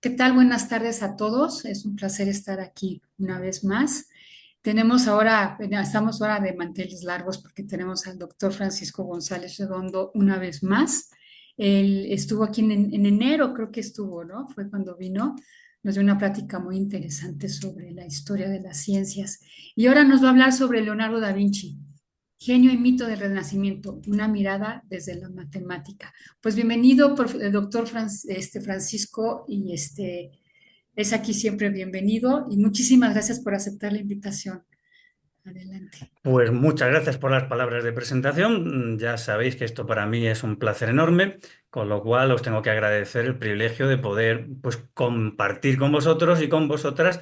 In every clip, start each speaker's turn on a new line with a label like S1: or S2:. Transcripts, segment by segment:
S1: ¿Qué tal? Buenas tardes a todos. Es un placer estar aquí una vez más. Tenemos ahora, bueno, estamos ahora de manteles largos porque tenemos al doctor Francisco González Redondo una vez más. Él estuvo aquí en enero, creo que estuvo, ¿no? Fue cuando vino. Nos dio una plática muy interesante sobre la historia de las ciencias. Y ahora nos va a hablar sobre Leonardo da Vinci, genio y mito del Renacimiento, una mirada desde la matemática. Pues bienvenido, doctor Francisco, y es aquí siempre bienvenido y muchísimas gracias por aceptar la invitación. Adelante.
S2: Pues muchas gracias por las palabras de presentación. Ya sabéis que esto para mí es un placer enorme, con lo cual os tengo que agradecer el privilegio de poder pues, compartir con vosotros y con vosotras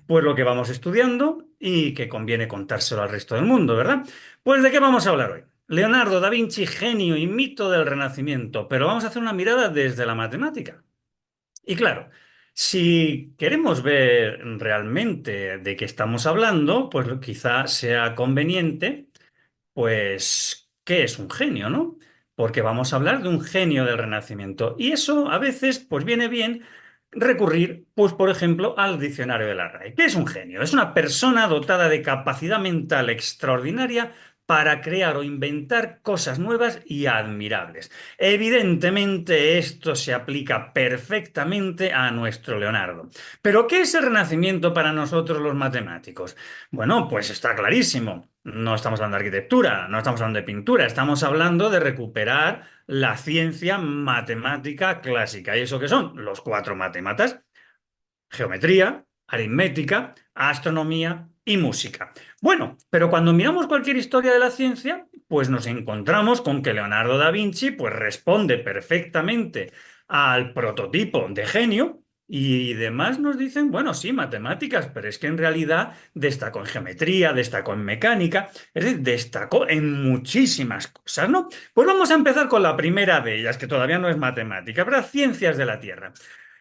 S2: pues, lo que vamos estudiando y que conviene contárselo al resto del mundo, ¿verdad? Pues ¿de qué vamos a hablar hoy? Leonardo da Vinci, genio y mito del Renacimiento, pero vamos a hacer una mirada desde la matemática. Y claro, si queremos ver realmente de qué estamos hablando, pues quizá sea conveniente, pues, ¿qué es un genio, no? Porque vamos a hablar de un genio del Renacimiento. Y eso a veces, pues viene bien recurrir, pues, por ejemplo, al diccionario de la RAE. ¿Qué es un genio? Es una persona dotada de capacidad mental extraordinaria para crear o inventar cosas nuevas y admirables. Evidentemente, esto se aplica perfectamente a nuestro Leonardo. Pero, ¿qué es el Renacimiento para nosotros los matemáticos? Bueno, pues está clarísimo. No estamos hablando de arquitectura, no estamos hablando de pintura, estamos hablando de recuperar la ciencia matemática clásica. ¿Y eso qué son? Los cuatro matématas: geometría, aritmética, astronomía y música. Bueno, pero cuando miramos cualquier historia de la ciencia, pues nos encontramos con que Leonardo da Vinci pues responde perfectamente al prototipo de genio. Y demás nos dicen, bueno, sí, matemáticas, pero es que en realidad destacó en geometría, destacó en mecánica, es decir, destacó en muchísimas cosas, ¿no? Pues vamos a empezar con la primera de ellas, que todavía no es matemática, ¿verdad? Ciencias de la Tierra.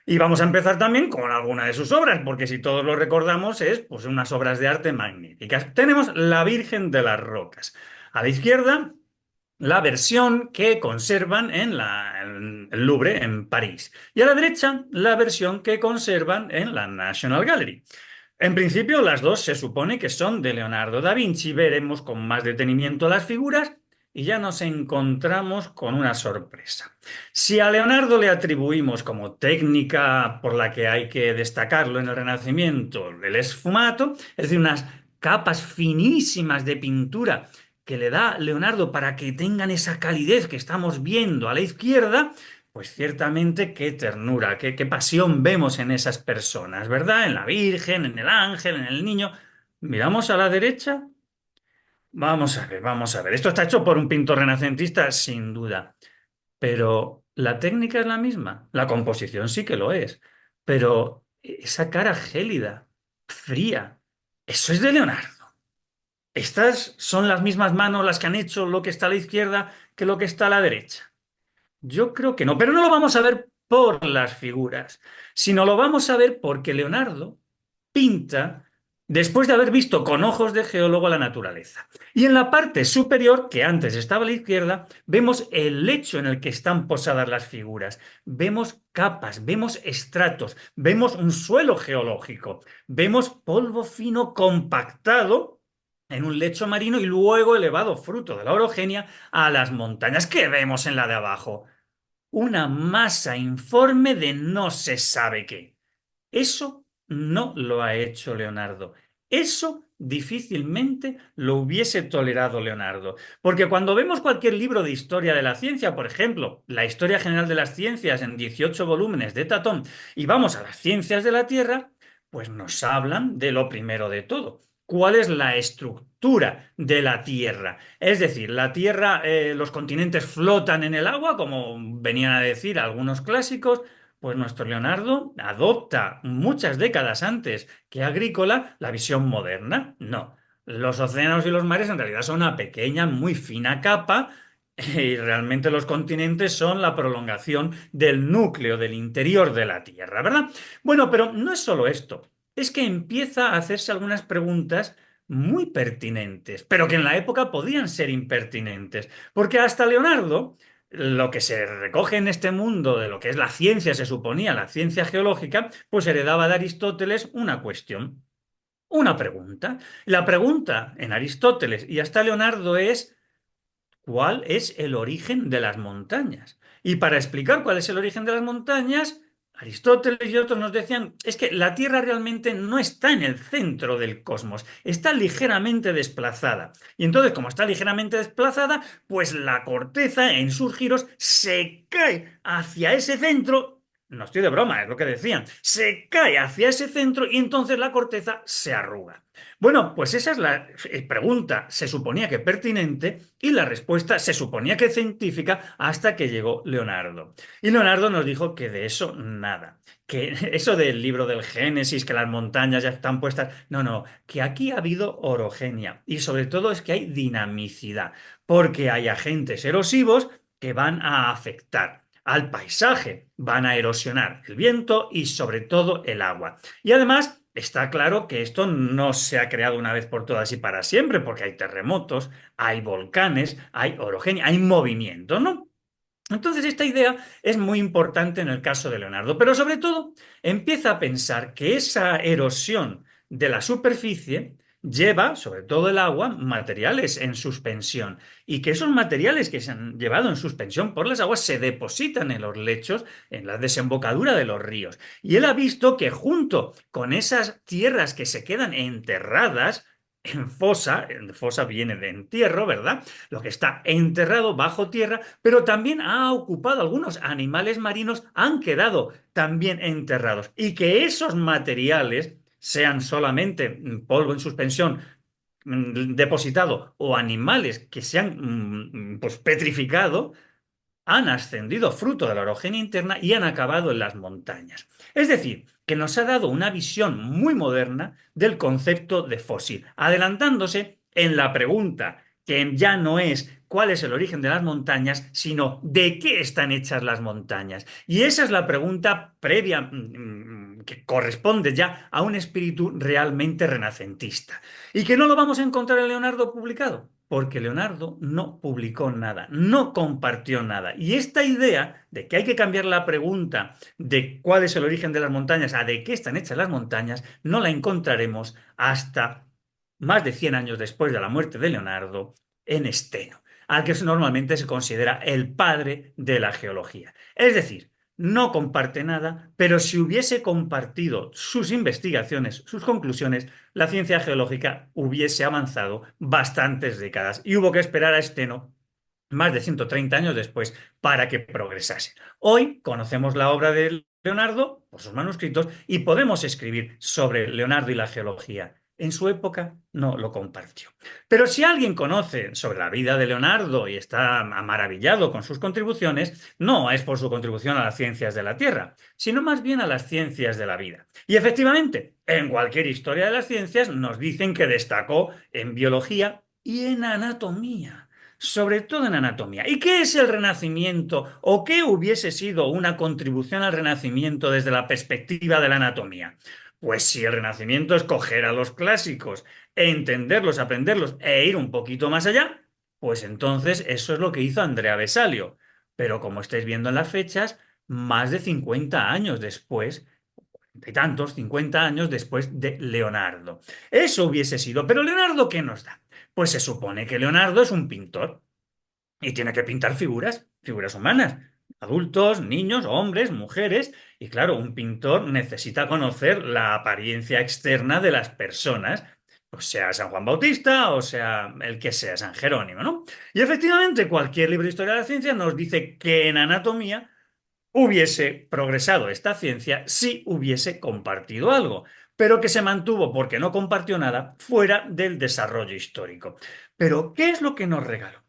S2: Y vamos a empezar también con alguna de sus obras, porque si todos lo recordamos es pues unas obras de arte magníficas. Tenemos La Virgen de las Rocas. A la izquierda, la versión que conservan en el Louvre, en París. Y a la derecha, la versión que conservan en la National Gallery. En principio, las dos se supone que son de Leonardo da Vinci. Veremos con más detenimiento las figuras y ya nos encontramos con una sorpresa. Si a Leonardo le atribuimos como técnica por la que hay que destacarlo en el Renacimiento el esfumato, es decir, unas capas finísimas de pintura que le da Leonardo para que tengan esa calidez que estamos viendo a la izquierda, pues ciertamente qué ternura, qué pasión vemos en esas personas, ¿verdad? En la Virgen, en el ángel, en el niño. Miramos a la derecha. Vamos a ver, vamos a ver. Esto está hecho por un pintor renacentista, sin duda. Pero la técnica es la misma. La composición sí que lo es. Pero esa cara gélida, fría, eso es de Leonardo. Estas son las mismas manos las que han hecho lo que está a la izquierda que lo que está a la derecha. Yo creo que no, pero no lo vamos a ver por las figuras, sino lo vamos a ver porque Leonardo pinta después de haber visto con ojos de geólogo la naturaleza. Y en la parte superior, que antes estaba a la izquierda, vemos el lecho en el que están posadas las figuras. Vemos capas, vemos estratos, vemos un suelo geológico, vemos polvo fino compactado en un lecho marino y luego elevado fruto de la orogenia a las montañas. ¿Qué vemos en la de abajo? Una masa informe de no se sabe qué. Eso no lo ha hecho Leonardo. Eso difícilmente lo hubiese tolerado Leonardo. Porque cuando vemos cualquier libro de historia de la ciencia, por ejemplo, la Historia General de las Ciencias en 18 volúmenes de Tatón, y vamos a las ciencias de la Tierra, pues nos hablan de lo primero de todo. ¿Cuál es la estructura de la Tierra? Es decir, la Tierra, los continentes flotan en el agua, como venían a decir algunos clásicos. Pues nuestro Leonardo adopta muchas décadas antes que Agrícola la visión moderna. No, los océanos y los mares en realidad son una pequeña, muy fina capa y realmente los continentes son la prolongación del núcleo, del interior de la Tierra, ¿verdad? Bueno, pero no es solo esto, es que empieza a hacerse algunas preguntas muy pertinentes, pero que en la época podían ser impertinentes, porque hasta Leonardo lo que se recoge en este mundo de lo que es la ciencia, se suponía la ciencia geológica, pues heredaba de Aristóteles una cuestión, una pregunta. La pregunta en Aristóteles y hasta Leonardo es: ¿cuál es el origen de las montañas? Y para explicar cuál es el origen de las montañas, Aristóteles y otros nos decían, es que la Tierra realmente no está en el centro del cosmos, está ligeramente desplazada. Y entonces, como está ligeramente desplazada, pues la corteza en sus giros se cae hacia ese centro. No estoy de broma, es lo que decían. Se cae hacia ese centro y entonces la corteza se arruga. Bueno, pues esa es la pregunta, se suponía que pertinente, y la respuesta se suponía que científica hasta que llegó Leonardo. Y Leonardo nos dijo que de eso nada, que eso del libro del Génesis, que las montañas ya están puestas, no, no, que aquí ha habido orogenia y sobre todo es que hay dinamicidad, porque hay agentes erosivos que van a afectar al paisaje, van a erosionar el viento y sobre todo el agua. Y además está claro que esto no se ha creado una vez por todas y para siempre, porque hay terremotos, hay volcanes, hay orogenia, hay movimiento, ¿no? Entonces, esta idea es muy importante en el caso de Leonardo, pero sobre todo empieza a pensar que esa erosión de la superficie lleva, sobre todo el agua, materiales en suspensión y que esos materiales que se han llevado en suspensión por las aguas se depositan en los lechos, en la desembocadura de los ríos. Y él ha visto que junto con esas tierras que se quedan enterradas, en fosa viene de entierro, ¿verdad? Lo que está enterrado bajo tierra, pero también ha ocupado algunos animales marinos, han quedado también enterrados. Y que esos materiales, sean solamente polvo en suspensión depositado o animales que se han pues, petrificado, han ascendido fruto de la orogenia interna y han acabado en las montañas. Es decir, que nos ha dado una visión muy moderna del concepto de fósil, adelantándose en la pregunta que ya no es cuál es el origen de las montañas, sino de qué están hechas las montañas. Y esa es la pregunta previa que corresponde ya a un espíritu realmente renacentista. Y que no lo vamos a encontrar en Leonardo publicado, porque Leonardo no publicó nada, no compartió nada. Y esta idea de que hay que cambiar la pregunta de cuál es el origen de las montañas a de qué están hechas las montañas, no la encontraremos hasta más de 100 años después de la muerte de Leonardo en Esteno, al que normalmente se considera el padre de la geología. Es decir, no comparte nada, pero si hubiese compartido sus investigaciones, sus conclusiones, la ciencia geológica hubiese avanzado bastantes décadas y hubo que esperar a Esteno más de 130 años después para que progresase. Hoy conocemos la obra de Leonardo por sus manuscritos y podemos escribir sobre Leonardo y la geología. En su época no lo compartió. Pero si alguien conoce sobre la vida de Leonardo y está maravillado con sus contribuciones, no es por su contribución a las ciencias de la Tierra, sino más bien a las ciencias de la vida. Y efectivamente, en cualquier historia de las ciencias nos dicen que destacó en biología y en anatomía, sobre todo en anatomía. ¿Y qué es el Renacimiento o qué hubiese sido una contribución al Renacimiento desde la perspectiva de la anatomía? Pues si el Renacimiento es coger a los clásicos, entenderlos, aprenderlos e ir un poquito más allá, pues entonces eso es lo que hizo Andrea Vesalio. Pero como estáis viendo en las fechas, más de 50 años después, de tantos, 50 años después de Leonardo. Eso hubiese sido. Pero Leonardo, ¿qué nos da? Pues se supone que Leonardo es un pintor y tiene que pintar figuras, figuras humanas, adultos, niños, hombres, mujeres, y claro, un pintor necesita conocer la apariencia externa de las personas, o sea San Juan Bautista o sea el que sea San Jerónimo, ¿no? Y efectivamente, cualquier libro de historia de la ciencia nos dice que en anatomía hubiese progresado esta ciencia si hubiese compartido algo, pero que se mantuvo porque no compartió nada fuera del desarrollo histórico. Pero, ¿qué es lo que nos regaló?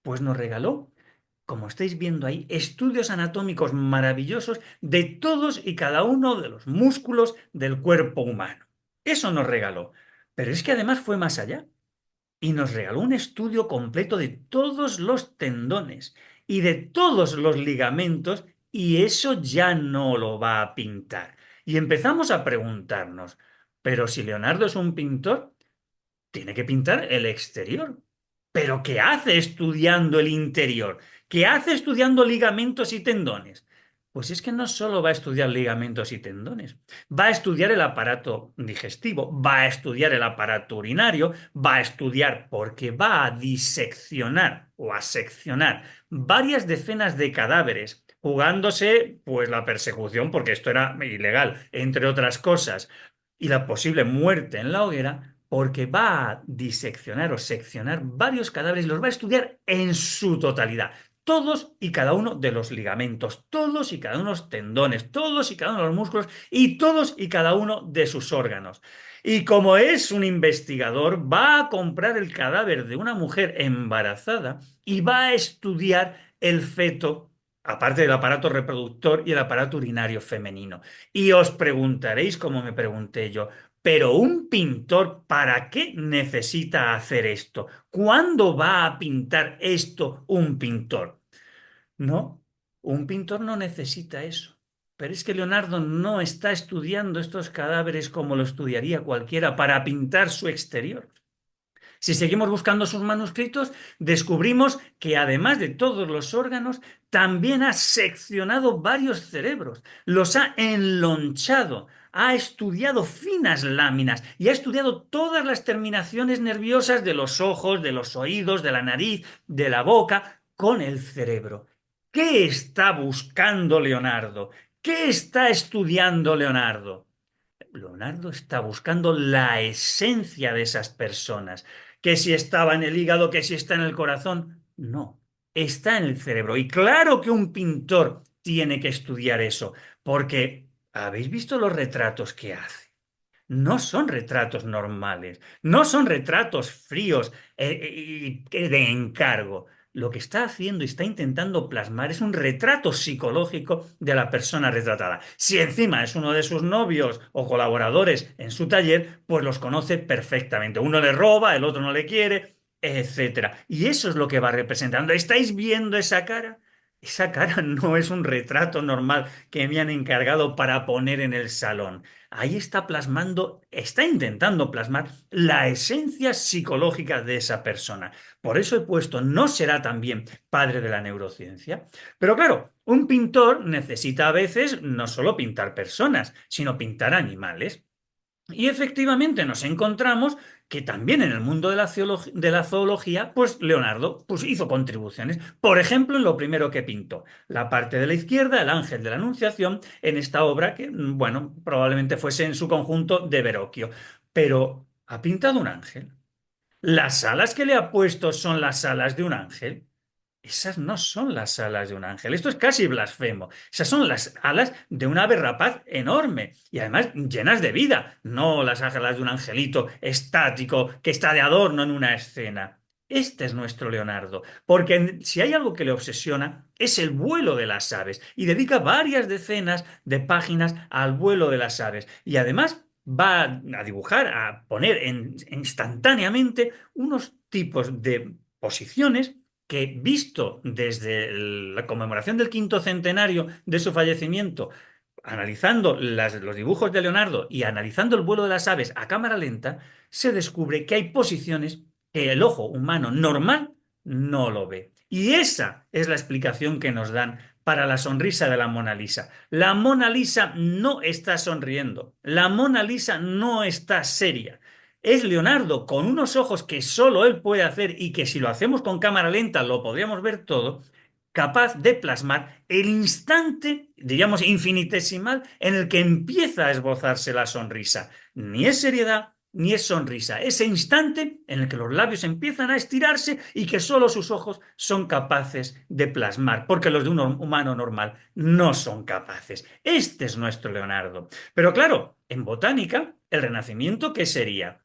S2: Pues nos regaló, como estáis viendo ahí, estudios anatómicos maravillosos de todos y cada uno de los músculos del cuerpo humano. Eso nos regaló. Pero es que además fue más allá y nos regaló un estudio completo de todos los tendones y de todos los ligamentos, y eso ya no lo va a pintar. Y empezamos a preguntarnos, pero si Leonardo es un pintor, tiene que pintar el exterior. ¿Pero qué hace estudiando el interior? ¿Qué hace estudiando ligamentos y tendones? Pues es que no solo va a estudiar ligamentos y tendones, va a estudiar el aparato digestivo, va a estudiar el aparato urinario, va a estudiar porque va a diseccionar o a seccionar varias decenas de cadáveres, jugándose pues la persecución, porque esto era ilegal, entre otras cosas, y la posible muerte en la hoguera, porque va a diseccionar o seccionar varios cadáveres y los va a estudiar en su totalidad. Todos y cada uno de los ligamentos, todos y cada uno de los tendones, todos y cada uno de los músculos y todos y cada uno de sus órganos. Y como es un investigador, va a comprar el cadáver de una mujer embarazada y va a estudiar el feto, aparte del aparato reproductor y el aparato urinario femenino. Y os preguntaréis, como me pregunté yo, pero un pintor, ¿para qué necesita hacer esto? ¿Cuándo va a pintar esto un pintor? No, un pintor no necesita eso. Pero es que Leonardo no está estudiando estos cadáveres como lo estudiaría cualquiera para pintar su exterior. Si seguimos buscando sus manuscritos, descubrimos que además de todos los órganos, también ha seccionado varios cerebros, los ha enlonchado, ha estudiado finas láminas y ha estudiado todas las terminaciones nerviosas de los ojos, de los oídos, de la nariz, de la boca, con el cerebro. ¿Qué está buscando Leonardo? ¿Qué está estudiando Leonardo? Leonardo está buscando la esencia de esas personas, que si estaba en el hígado, que si está en el corazón. No, está en el cerebro. Y claro que un pintor tiene que estudiar eso, porque ¿habéis visto los retratos que hace? No son retratos normales, no son retratos fríos y de encargo. Lo que está haciendo y está intentando plasmar es un retrato psicológico de la persona retratada. Si encima es uno de sus novios o colaboradores en su taller, pues los conoce perfectamente. Uno le roba, el otro no le quiere, etcétera. Y eso es lo que va representando. ¿Estáis viendo esa cara? Esa cara no es un retrato normal que me han encargado para poner en el salón. Ahí está plasmando, está intentando plasmar la esencia psicológica de esa persona. Por eso he puesto, no será también padre de la neurociencia. Pero claro, un pintor necesita a veces no solo pintar personas, sino pintar animales. Y efectivamente nos encontramos que también en el mundo de de la zoología, pues Leonardo pues, hizo contribuciones. Por ejemplo, en lo primero que pintó, la parte de la izquierda, el ángel de la Anunciación, en esta obra que, bueno, probablemente fuese en su conjunto de Verrocchio. Pero ha pintado un ángel. Las alas que le ha puesto son las alas de un ángel. Esas no son las alas de un ángel. Esto es casi blasfemo. Esas son las alas de un ave rapaz enorme y además llenas de vida, no las alas de un angelito estático que está de adorno en una escena. Este es nuestro Leonardo, porque si hay algo que le obsesiona es el vuelo de las aves y dedica varias decenas de páginas al vuelo de las aves y además va a dibujar, a poner instantáneamente unos tipos de posiciones que visto desde la conmemoración del quinto centenario de su fallecimiento, analizando los dibujos de Leonardo y analizando el vuelo de las aves a cámara lenta, se descubre que hay posiciones que el ojo humano normal no lo ve. Y esa es la explicación que nos dan para la sonrisa de la Mona Lisa. La Mona Lisa no está sonriendo, la Mona Lisa no está seria. Es Leonardo con unos ojos que solo él puede hacer y que si lo hacemos con cámara lenta lo podríamos ver todo, capaz de plasmar el instante, digamos, infinitesimal en el que empieza a esbozarse la sonrisa. Ni es seriedad, ni es sonrisa. Ese instante en el que los labios empiezan a estirarse y que solo sus ojos son capaces de plasmar, porque los de un humano normal no son capaces. Este es nuestro Leonardo. Pero claro, en botánica, el Renacimiento, ¿qué sería?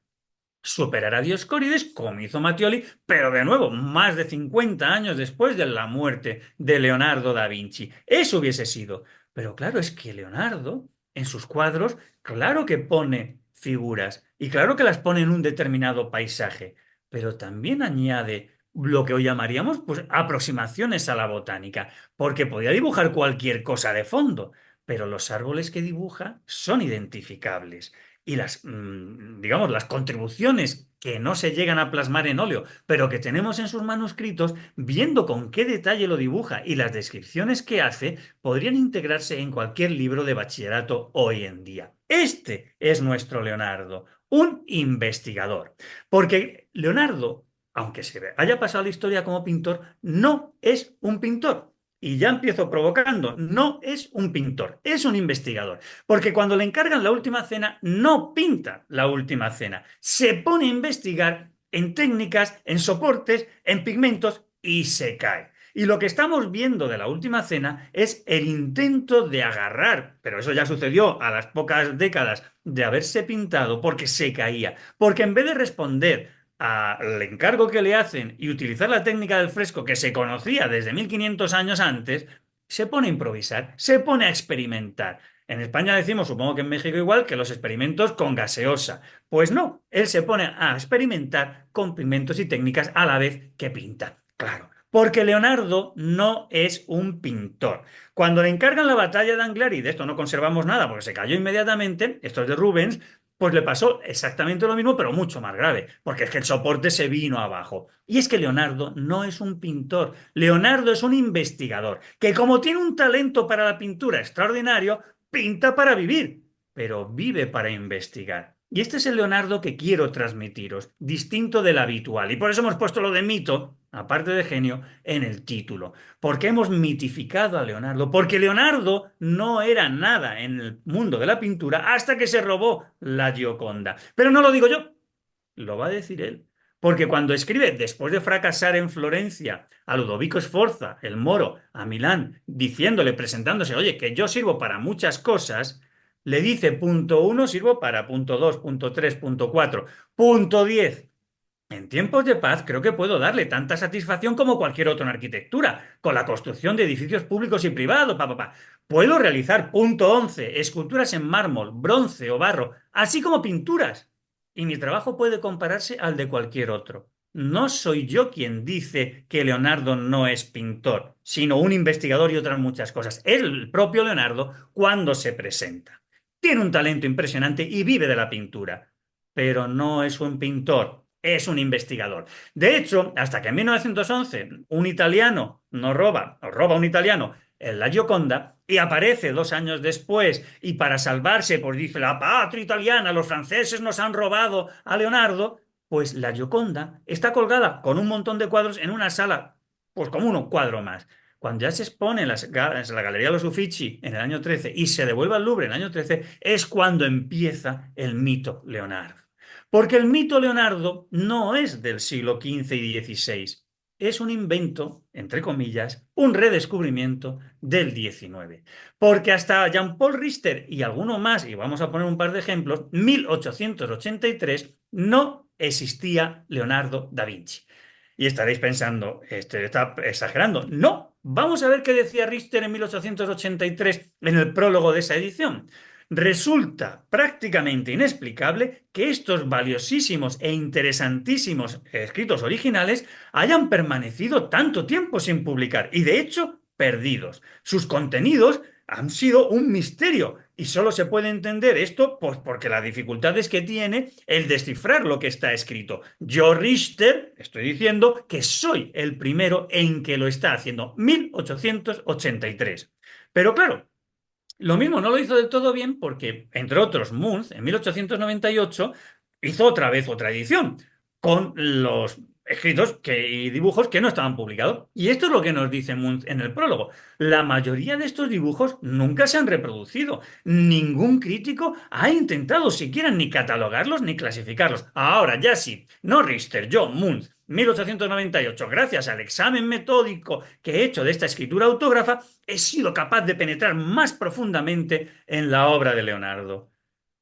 S2: Superar a Dioscórides, como hizo Mattioli, pero de nuevo, más de 50 años después de la muerte de Leonardo da Vinci. Eso hubiese sido. Pero claro, es que Leonardo, en sus cuadros, claro que pone figuras y claro que las pone en un determinado paisaje, pero también añade lo que hoy llamaríamos pues, aproximaciones a la botánica, porque podía dibujar cualquier cosa de fondo, pero los árboles que dibuja son identificables y digamos, las contribuciones que no se llegan a plasmar en óleo, pero que tenemos en sus manuscritos, viendo con qué detalle lo dibuja y las descripciones que hace, podrían integrarse en cualquier libro de bachillerato hoy en día. Este es nuestro Leonardo, un investigador. Porque Leonardo, aunque se haya pasado la historia como pintor, no es un pintor. Y ya empiezo provocando, no es un pintor, es un investigador. Porque cuando le encargan la última cena, no pinta la última cena. Se pone a investigar en técnicas, en soportes, en pigmentos y se cae. Y lo que estamos viendo de la última cena es el intento de agarrar, pero eso ya sucedió a las pocas décadas de haberse pintado porque se caía. Porque en vez de responder al encargo que le hacen y utilizar la técnica del fresco que se conocía desde 1500 años antes, se pone a improvisar, se pone a experimentar. En España decimos, supongo que en México igual, que los experimentos con gaseosa. Pues no, él se pone a experimentar con pigmentos y técnicas a la vez que pinta. Claro, porque Leonardo no es un pintor. Cuando le encargan la batalla de Anglar, y de esto no conservamos nada porque se cayó inmediatamente, esto es de Rubens, pues le pasó exactamente lo mismo, pero mucho más grave, porque es que el soporte se vino abajo. Y es que Leonardo no es un pintor, Leonardo es un investigador, que como tiene un talento para la pintura extraordinario, pinta para vivir, pero vive para investigar. Y este es el Leonardo que quiero transmitiros, distinto del habitual. Y por eso hemos puesto lo de mito, aparte de genio, en el título. Porque hemos mitificado a Leonardo. Porque Leonardo no era nada en el mundo de la pintura hasta que se robó la Gioconda. Pero no lo digo yo, lo va a decir él. Porque cuando escribe, después de fracasar en Florencia, a Ludovico Sforza, el moro, a Milán, diciéndole, presentándose, oye, que yo sirvo para muchas cosas, le dice, punto uno, sirvo para punto dos, punto tres, punto cuatro, punto 10. En tiempos de paz creo que puedo darle tanta satisfacción como cualquier otro en arquitectura, con la construcción de edificios públicos y privados, Puedo realizar, punto 11, esculturas en mármol, bronce o barro, así como pinturas. Y mi trabajo puede compararse al de cualquier otro. No soy yo quien dice que Leonardo no es pintor, sino un investigador y otras muchas cosas. Es el propio Leonardo cuando se presenta. Tiene un talento impresionante y vive de la pintura, pero no es un pintor, es un investigador. De hecho, hasta que en 1911 un italiano nos roba, o roba un italiano en la Gioconda y aparece 2 años después y para salvarse, pues dice la patria italiana, los franceses nos han robado a Leonardo, pues la Gioconda está colgada con un montón de cuadros en una sala, pues como uno cuadro más. Cuando ya se expone en la Galería Los Uffizi en el año 13 y se devuelve al Louvre en el año 13, es cuando empieza el mito Leonardo. Porque el mito Leonardo no es del siglo XV y XVI, es un invento, entre comillas, un redescubrimiento del XIX. Porque hasta Jean-Paul Richter y alguno más, y vamos a poner un par de ejemplos, 1883 no existía Leonardo da Vinci. Y estaréis pensando, este está exagerando. No, vamos a ver qué decía Richter en 1883 en el prólogo de esa edición. Resulta prácticamente inexplicable que estos valiosísimos e interesantísimos escritos originales hayan permanecido tanto tiempo sin publicar y de hecho perdidos. Sus contenidos han sido un misterio y solo se puede entender esto pues porque la dificultad es que tiene el descifrar lo que está escrito. Yo, Richter, estoy diciendo que soy el primero en que lo está haciendo, 1883. Pero claro, lo mismo no lo hizo del todo bien porque, entre otros, Munz, en 1898, hizo otra vez otra edición con los escritos y dibujos que no estaban publicados. Y esto es lo que nos dice Munz en el prólogo. La mayoría de estos dibujos nunca se han reproducido. Ningún crítico ha intentado siquiera ni catalogarlos ni clasificarlos. Ahora, ya sí, no Richter, yo, Munz, 1898, gracias al examen metódico que he hecho de esta escritura autógrafa, he sido capaz de penetrar más profundamente en la obra de Leonardo.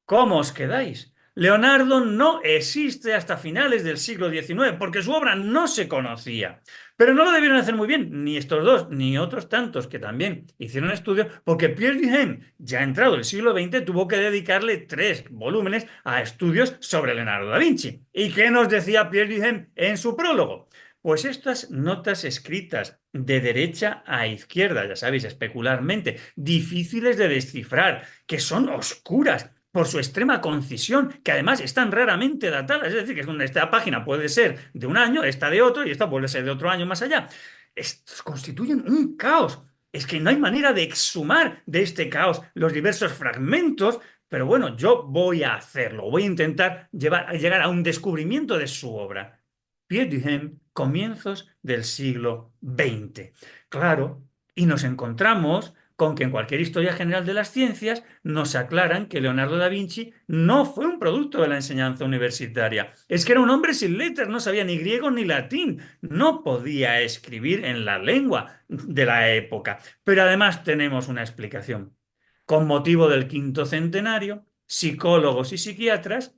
S2: ¿Cómo os quedáis? Leonardo no existe hasta finales del siglo XIX porque su obra no se conocía. Pero no lo debieron hacer muy bien, ni estos dos, ni otros tantos que también hicieron estudios, porque Pierre Duhem, ya entrado el siglo XX, tuvo que dedicarle 3 volúmenes a estudios sobre Leonardo da Vinci. ¿Y qué nos decía Pierre Duhem en su prólogo? Pues estas notas escritas de derecha a izquierda, ya sabéis, especularmente, difíciles de descifrar, que son oscuras, por su extrema concisión, que además están raramente datadas. Es decir, que esta página puede ser de un año, esta de otro, y esta puede ser de otro año más allá. Estos constituyen un caos. Es que no hay manera de exhumar de este caos los diversos fragmentos, pero bueno, yo voy a hacerlo, voy a intentar llegar a un descubrimiento de su obra. Pierre Duhem, comienzos del siglo XX. Claro, y nos encontramos con que en cualquier historia general de las ciencias nos aclaran que Leonardo da Vinci no fue un producto de la enseñanza universitaria. Es que era un hombre sin letras, no sabía ni griego ni latín, no podía escribir en la lengua de la época. Pero además tenemos una explicación. Con motivo del quinto centenario, psicólogos y psiquiatras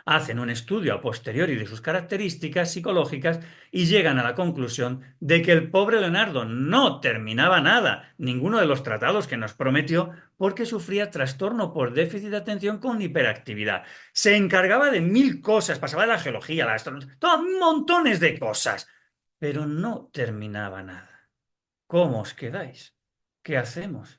S2: hacen un estudio a posteriori de sus características psicológicas y llegan a la conclusión de que el pobre Leonardo no terminaba nada, ninguno de los tratados que nos prometió, porque sufría trastorno por déficit de atención con hiperactividad. Se encargaba de mil cosas, pasaba de la geología, la astronomía, montones de cosas, pero no terminaba nada. ¿Cómo os quedáis? ¿Qué hacemos?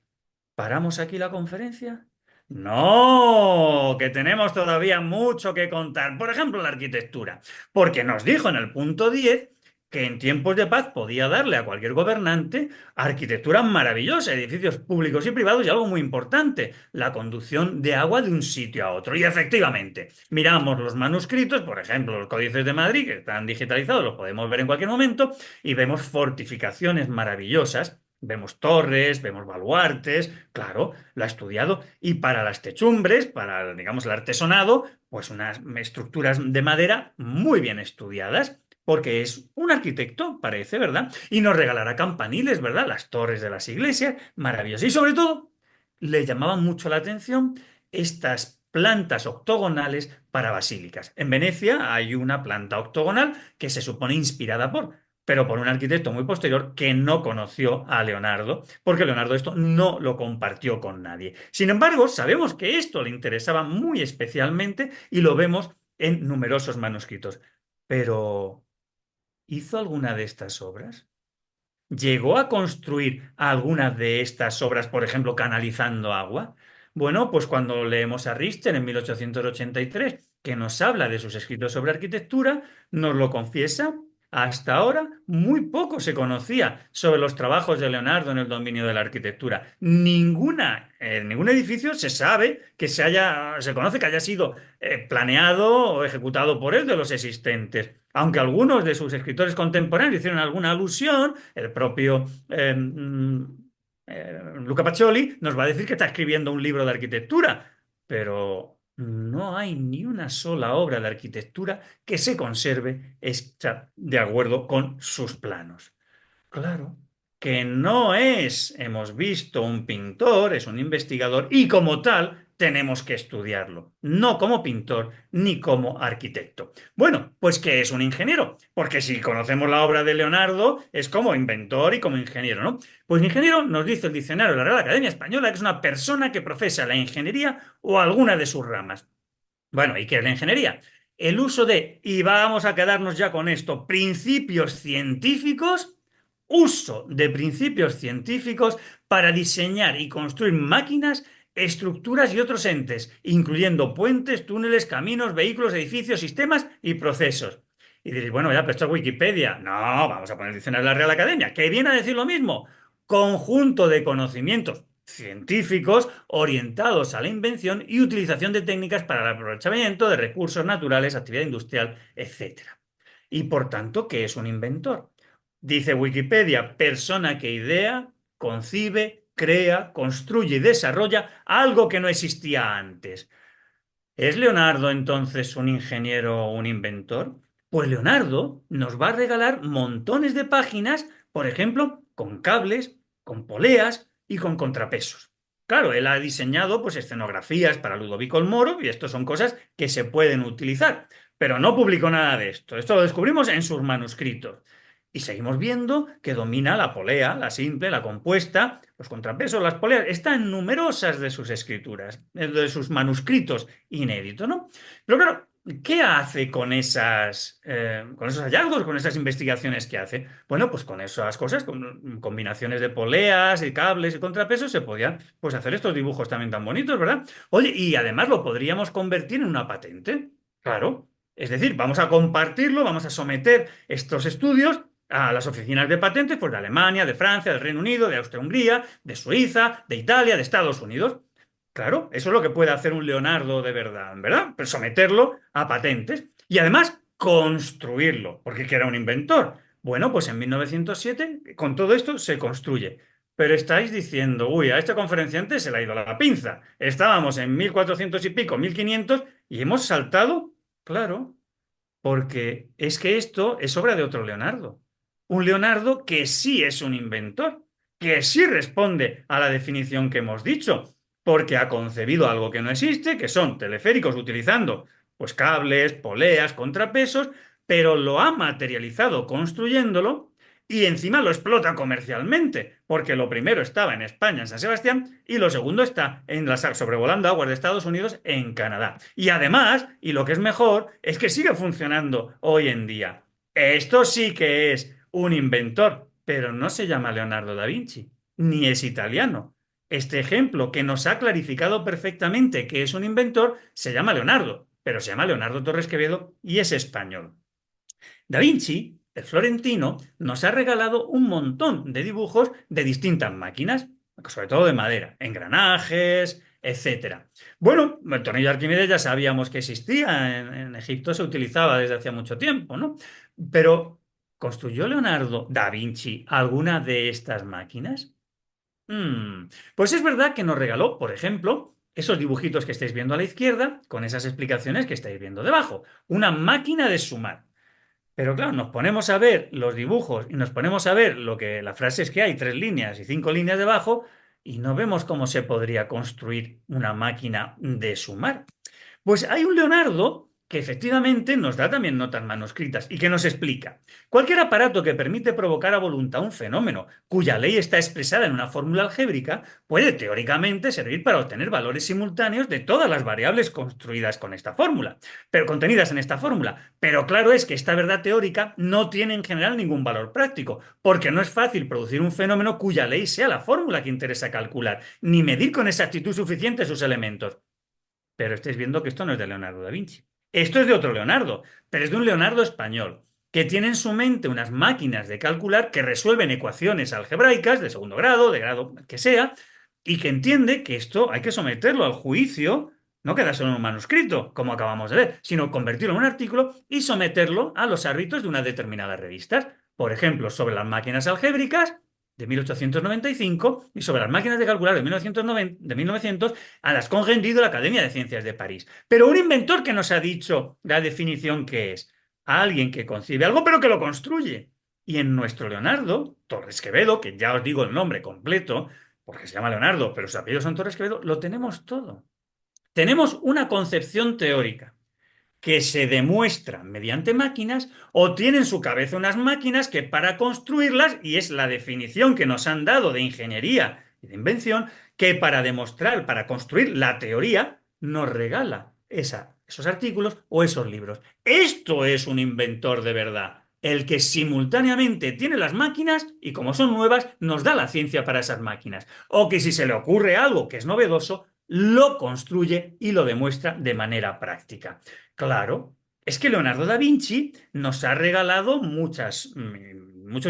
S2: ¿Paramos aquí la conferencia? No, que tenemos todavía mucho que contar. Por ejemplo, la arquitectura. Porque nos dijo en el punto 10 que en tiempos de paz podía darle a cualquier gobernante arquitectura maravillosa, edificios públicos y privados y algo muy importante, la conducción de agua de un sitio a otro. Y efectivamente, miramos los manuscritos, por ejemplo, los códices de Madrid, que están digitalizados, los podemos ver en cualquier momento, y vemos fortificaciones maravillosas. Vemos torres, vemos baluartes, claro, lo ha estudiado. Y para las techumbres, para, digamos, el artesonado, pues unas estructuras de madera muy bien estudiadas, porque es un arquitecto, parece, ¿verdad? Y nos regalará campaniles, ¿verdad? Las torres de las iglesias, maravillosas. Y sobre todo, le llamaban mucho la atención estas plantas octogonales para basílicas. En Venecia hay una planta octogonal que se supone inspirada pero por un arquitecto muy posterior que no conoció a Leonardo, porque Leonardo esto no lo compartió con nadie. Sin embargo, sabemos que esto le interesaba muy especialmente y lo vemos en numerosos manuscritos. Pero, ¿hizo alguna de estas obras? ¿Llegó a construir alguna de estas obras, por ejemplo, canalizando agua? Bueno, pues cuando leemos a Richter en 1883, que nos habla de sus escritos sobre arquitectura, nos lo confiesa. Hasta ahora muy poco se conocía sobre los trabajos de Leonardo en el dominio de la arquitectura. Ningún edificio se sabe que se conoce que haya sido planeado o ejecutado por él de los existentes. Aunque algunos de sus escritores contemporáneos hicieron alguna alusión, el propio Luca Pacioli nos va a decir que está escribiendo un libro de arquitectura, pero no hay ni una sola obra de arquitectura que se conserve hecha de acuerdo con sus planos. Claro, que no es, hemos visto, un pintor, es un investigador y como tal tenemos que estudiarlo, no como pintor ni como arquitecto. Bueno, pues ¿qué es un ingeniero? Porque si conocemos la obra de Leonardo, es como inventor y como ingeniero, ¿no? Pues ingeniero nos dice el diccionario de la Real Academia Española que es una persona que profesa la ingeniería o alguna de sus ramas. Bueno, ¿y qué es la ingeniería? El uso de, y vamos a quedarnos ya con esto, principios científicos, uso de principios científicos para diseñar y construir máquinas, estructuras y otros entes, incluyendo puentes, túneles, caminos, vehículos, edificios, sistemas y procesos. Y diréis, bueno, ya, pero esto es Wikipedia. No, vamos a poner el diccionario de la Real Academia, que viene a decir lo mismo. Conjunto de conocimientos científicos orientados a la invención y utilización de técnicas para el aprovechamiento de recursos naturales, actividad industrial, etcétera. Y por tanto, ¿qué es un inventor? Dice Wikipedia, persona que idea, concibe, crea, construye y desarrolla algo que no existía antes. ¿Es Leonardo entonces un ingeniero o un inventor? Pues Leonardo nos va a regalar montones de páginas, por ejemplo, con cables, con poleas y con contrapesos. Claro, él ha diseñado pues escenografías para Ludovico el Moro y esto son cosas que se pueden utilizar, pero no publicó nada de esto. Esto lo descubrimos en sus manuscritos. Y seguimos viendo que domina la polea, la simple, la compuesta, los contrapesos, las poleas. Están en numerosas de sus escrituras, de sus manuscritos inéditos, ¿no? Pero claro, ¿qué hace con esos hallazgos, con esas investigaciones que hace? Bueno, pues con esas cosas, con combinaciones de poleas y cables y contrapesos, se podían pues, hacer estos dibujos también tan bonitos, ¿verdad? Oye, y además lo podríamos convertir en una patente. Claro. Es decir, vamos a compartirlo, vamos a someter estos estudios a las oficinas de patentes, pues de Alemania, de Francia, del Reino Unido, de Austria-Hungría, de Suiza, de Italia, de Estados Unidos. Claro, eso es lo que puede hacer un Leonardo de verdad, ¿verdad? Pues someterlo a patentes y además construirlo, porque que era un inventor. Bueno, pues en 1907 con todo esto se construye. Pero estáis diciendo, uy, a este conferenciante se le ha ido la pinza. Estábamos en 1400 y pico, 1500 y hemos saltado, claro, porque es que esto es obra de otro Leonardo. Un Leonardo que sí es un inventor, que sí responde a la definición que hemos dicho, porque ha concebido algo que no existe, que son teleféricos utilizando pues cables, poleas, contrapesos, pero lo ha materializado construyéndolo y encima lo explota comercialmente, porque lo primero estaba en España, en San Sebastián, y lo segundo está en las sobrevolando aguas de Estados Unidos, en Canadá. Y además, y lo que es mejor, es que sigue funcionando hoy en día. Esto sí que es un inventor, pero no se llama Leonardo da Vinci, ni es italiano. Este ejemplo que nos ha clarificado perfectamente que es un inventor se llama Leonardo, pero se llama Leonardo Torres Quevedo y es español. Da Vinci, el florentino, nos ha regalado un montón de dibujos de distintas máquinas, sobre todo de madera, engranajes, etcétera. Bueno, el tornillo de Arquímedes ya sabíamos que existía, en Egipto se utilizaba desde hacía mucho tiempo, ¿no? Pero, ¿construyó Leonardo da Vinci alguna de estas máquinas? Pues es verdad que nos regaló, por ejemplo, esos dibujitos que estáis viendo a la izquierda, con esas explicaciones que estáis viendo debajo, una máquina de sumar. Pero claro, nos ponemos a ver los dibujos y nos ponemos a ver lo que la frase es que hay 3 líneas y 5 líneas debajo y no vemos cómo se podría construir una máquina de sumar. Pues hay un Leonardo que efectivamente nos da también notas manuscritas y que nos explica. Cualquier aparato que permite provocar a voluntad un fenómeno cuya ley está expresada en una fórmula algébrica puede teóricamente servir para obtener valores simultáneos de todas las variables construidas con esta fórmula, pero contenidas en esta fórmula. Pero claro es que esta verdad teórica no tiene en general ningún valor práctico, porque no es fácil producir un fenómeno cuya ley sea la fórmula que interesa calcular, ni medir con exactitud suficiente sus elementos. Pero estáis viendo que esto no es de Leonardo da Vinci. Esto es de otro Leonardo, pero es de un Leonardo español, que tiene en su mente unas máquinas de calcular que resuelven ecuaciones algebraicas de segundo grado, de grado que sea, y que entiende que esto hay que someterlo al juicio, no queda solo en un manuscrito, como acabamos de ver, sino convertirlo en un artículo y someterlo a los árbitros de unas determinadas revistas. Por ejemplo, sobre las máquinas algébricas de 1895 y sobre las máquinas de calcular de 1900 a las congendido la Academia de Ciencias de París. Pero un inventor que nos ha dicho la definición que es alguien que concibe algo pero que lo construye. Y en nuestro Leonardo, Torres Quevedo, que ya os digo el nombre completo, porque se llama Leonardo, pero sus apellidos son Torres Quevedo, lo tenemos todo. Tenemos una concepción teórica que se demuestra mediante máquinas o tiene en su cabeza unas máquinas que para construirlas, y es la definición que nos han dado de ingeniería y de invención, que para demostrar, para construir la teoría, nos regala esos artículos o esos libros. Esto es un inventor de verdad, el que simultáneamente tiene las máquinas y como son nuevas, nos da la ciencia para esas máquinas. O que si se le ocurre algo que es novedoso, lo construye y lo demuestra de manera práctica. Claro, es que Leonardo da Vinci nos ha regalado muchos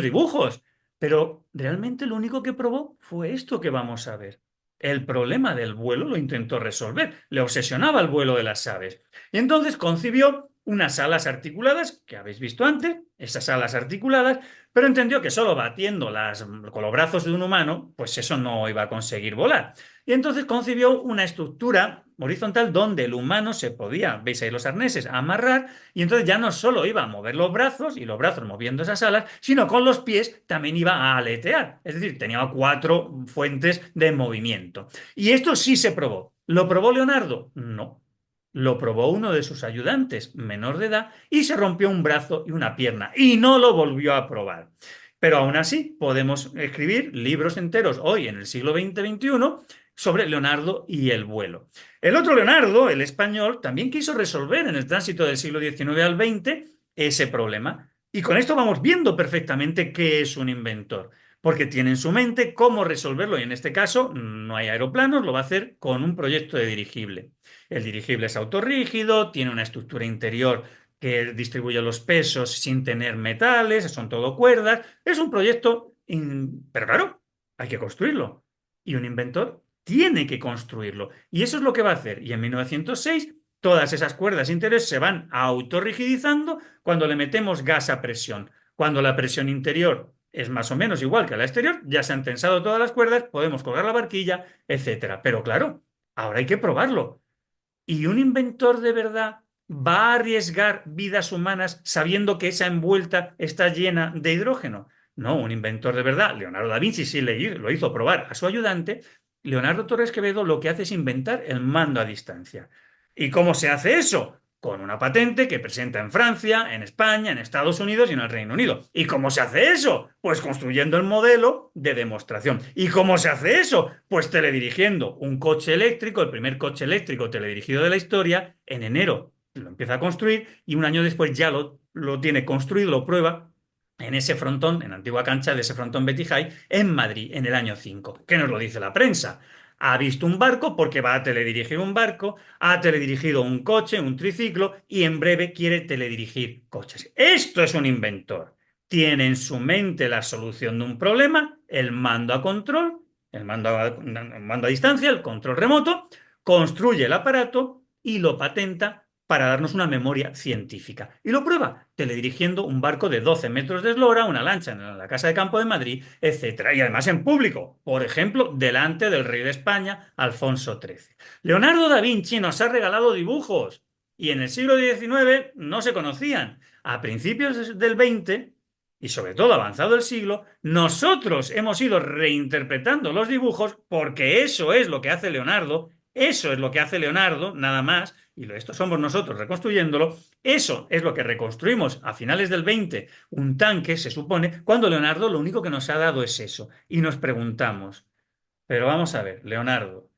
S2: dibujos, pero realmente lo único que probó fue esto que vamos a ver. El problema del vuelo lo intentó resolver, le obsesionaba el vuelo de las aves. Y entonces concibió unas alas articuladas, que habéis visto antes, esas alas articuladas, pero entendió que solo batiéndolas con los brazos de un humano, pues eso no iba a conseguir volar. Y entonces concibió una estructura horizontal donde el humano se podía, veis ahí los arneses, amarrar y entonces ya no solo iba a mover los brazos y los brazos moviendo esas alas, sino con los pies también iba a aletear. Es decir, tenía 4 fuentes de movimiento. Y esto sí se probó. ¿Lo probó Leonardo? No. Lo probó uno de sus ayudantes, menor de edad, y se rompió un brazo y una pierna, y no lo volvió a probar. Pero aún así podemos escribir libros enteros hoy en el siglo XX-XXI sobre Leonardo y el vuelo. El otro Leonardo, el español, también quiso resolver en el tránsito del siglo XIX al XX ese problema. Y con esto vamos viendo perfectamente qué es un inventor, porque tiene en su mente cómo resolverlo. Y en este caso no hay aeroplanos, lo va a hacer con un proyecto de dirigible. El dirigible es autorrígido, tiene una estructura interior que distribuye los pesos sin tener metales, son todo cuerdas. Es un proyecto, pero claro, hay que construirlo. Y un inventor tiene que construirlo. Y eso es lo que va a hacer. Y en 1906 todas esas cuerdas interiores se van autorrigidizando cuando le metemos gas a presión. Cuando la presión interior es más o menos igual que la exterior, ya se han tensado todas las cuerdas, podemos colgar la barquilla, etcétera. Pero claro, ahora hay que probarlo. ¿Y un inventor de verdad va a arriesgar vidas humanas sabiendo que esa envuelta está llena de hidrógeno? No, un inventor de verdad, Leonardo da Vinci sí lo hizo probar a su ayudante. Leonardo Torres Quevedo lo que hace es inventar el mando a distancia. ¿Y cómo se hace eso? Con una patente que presenta en Francia, en España, en Estados Unidos y en el Reino Unido. ¿Y cómo se hace eso? Pues construyendo el modelo de demostración. ¿Y cómo se hace eso? Pues teledirigiendo un coche eléctrico, el primer coche eléctrico teledirigido de la historia, en enero lo empieza a construir y un año después ya lo tiene construido, lo prueba en ese frontón, en la antigua cancha de ese frontón Betty High, en Madrid, en el año 5. ¿Qué nos lo dice la prensa? Ha visto un barco porque va a teledirigir un barco, ha teledirigido un coche, un triciclo y en breve quiere teledirigir coches. Esto es un inventor. Tiene en su mente la solución de un problema, el mando a control, el mando a distancia, el control remoto, construye el aparato y lo patenta para darnos una memoria científica. Y lo prueba, teledirigiendo un barco de 12 metros de eslora, una lancha en la Casa de Campo de Madrid, etcétera. Y además en público, por ejemplo, delante del rey de España, Alfonso XIII. Leonardo da Vinci nos ha regalado dibujos y en el siglo XIX no se conocían. A principios del XX y sobre todo avanzado el siglo, nosotros hemos ido reinterpretando los dibujos porque eso es lo que hace Leonardo, eso es lo que hace Leonardo, nada más, y esto somos nosotros reconstruyéndolo, eso es lo que reconstruimos a finales del 20, un tanque, se supone, cuando Leonardo lo único que nos ha dado es eso. Y nos preguntamos, pero vamos a ver, Leonardo,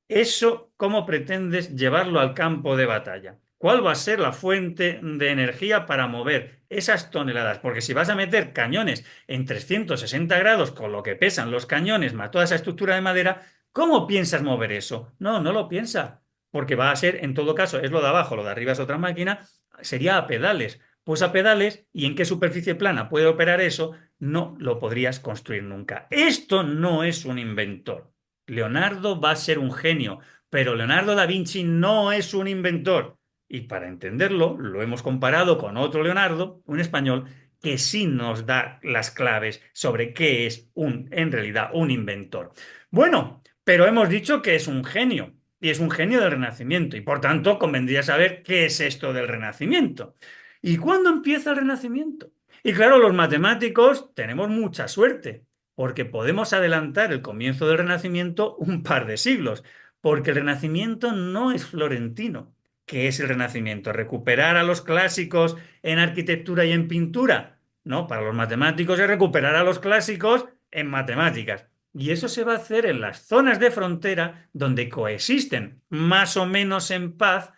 S2: ¿eso cómo pretendes llevarlo al campo de batalla? ¿Cuál va a ser la fuente de energía para mover esas toneladas? Porque si vas a meter cañones en 360 grados con lo que pesan los cañones más toda esa estructura de madera, ¿cómo piensas mover eso? No, no lo piensa, porque va a ser, en todo caso, es lo de abajo, lo de arriba es otra máquina, sería a pedales. Pues a pedales, ¿y en qué superficie plana puede operar eso? No lo podrías construir nunca. Esto no es un inventor. Leonardo va a ser un genio, pero Leonardo da Vinci no es un inventor. Y para entenderlo, lo hemos comparado con otro Leonardo, un español, que sí nos da las claves sobre qué es en realidad, un inventor. Bueno, pero hemos dicho que es un genio, y es un genio del Renacimiento, y por tanto convendría saber qué es esto del Renacimiento. ¿Y cuándo empieza el Renacimiento? Y claro, los matemáticos tenemos mucha suerte porque podemos adelantar el comienzo del Renacimiento un par de siglos, porque el Renacimiento no es florentino. ¿Qué es el Renacimiento? ¿Recuperar a los clásicos en arquitectura y en pintura? No, para los matemáticos es recuperar a los clásicos en matemáticas. Y eso se va a hacer en las zonas de frontera donde coexisten más o menos en paz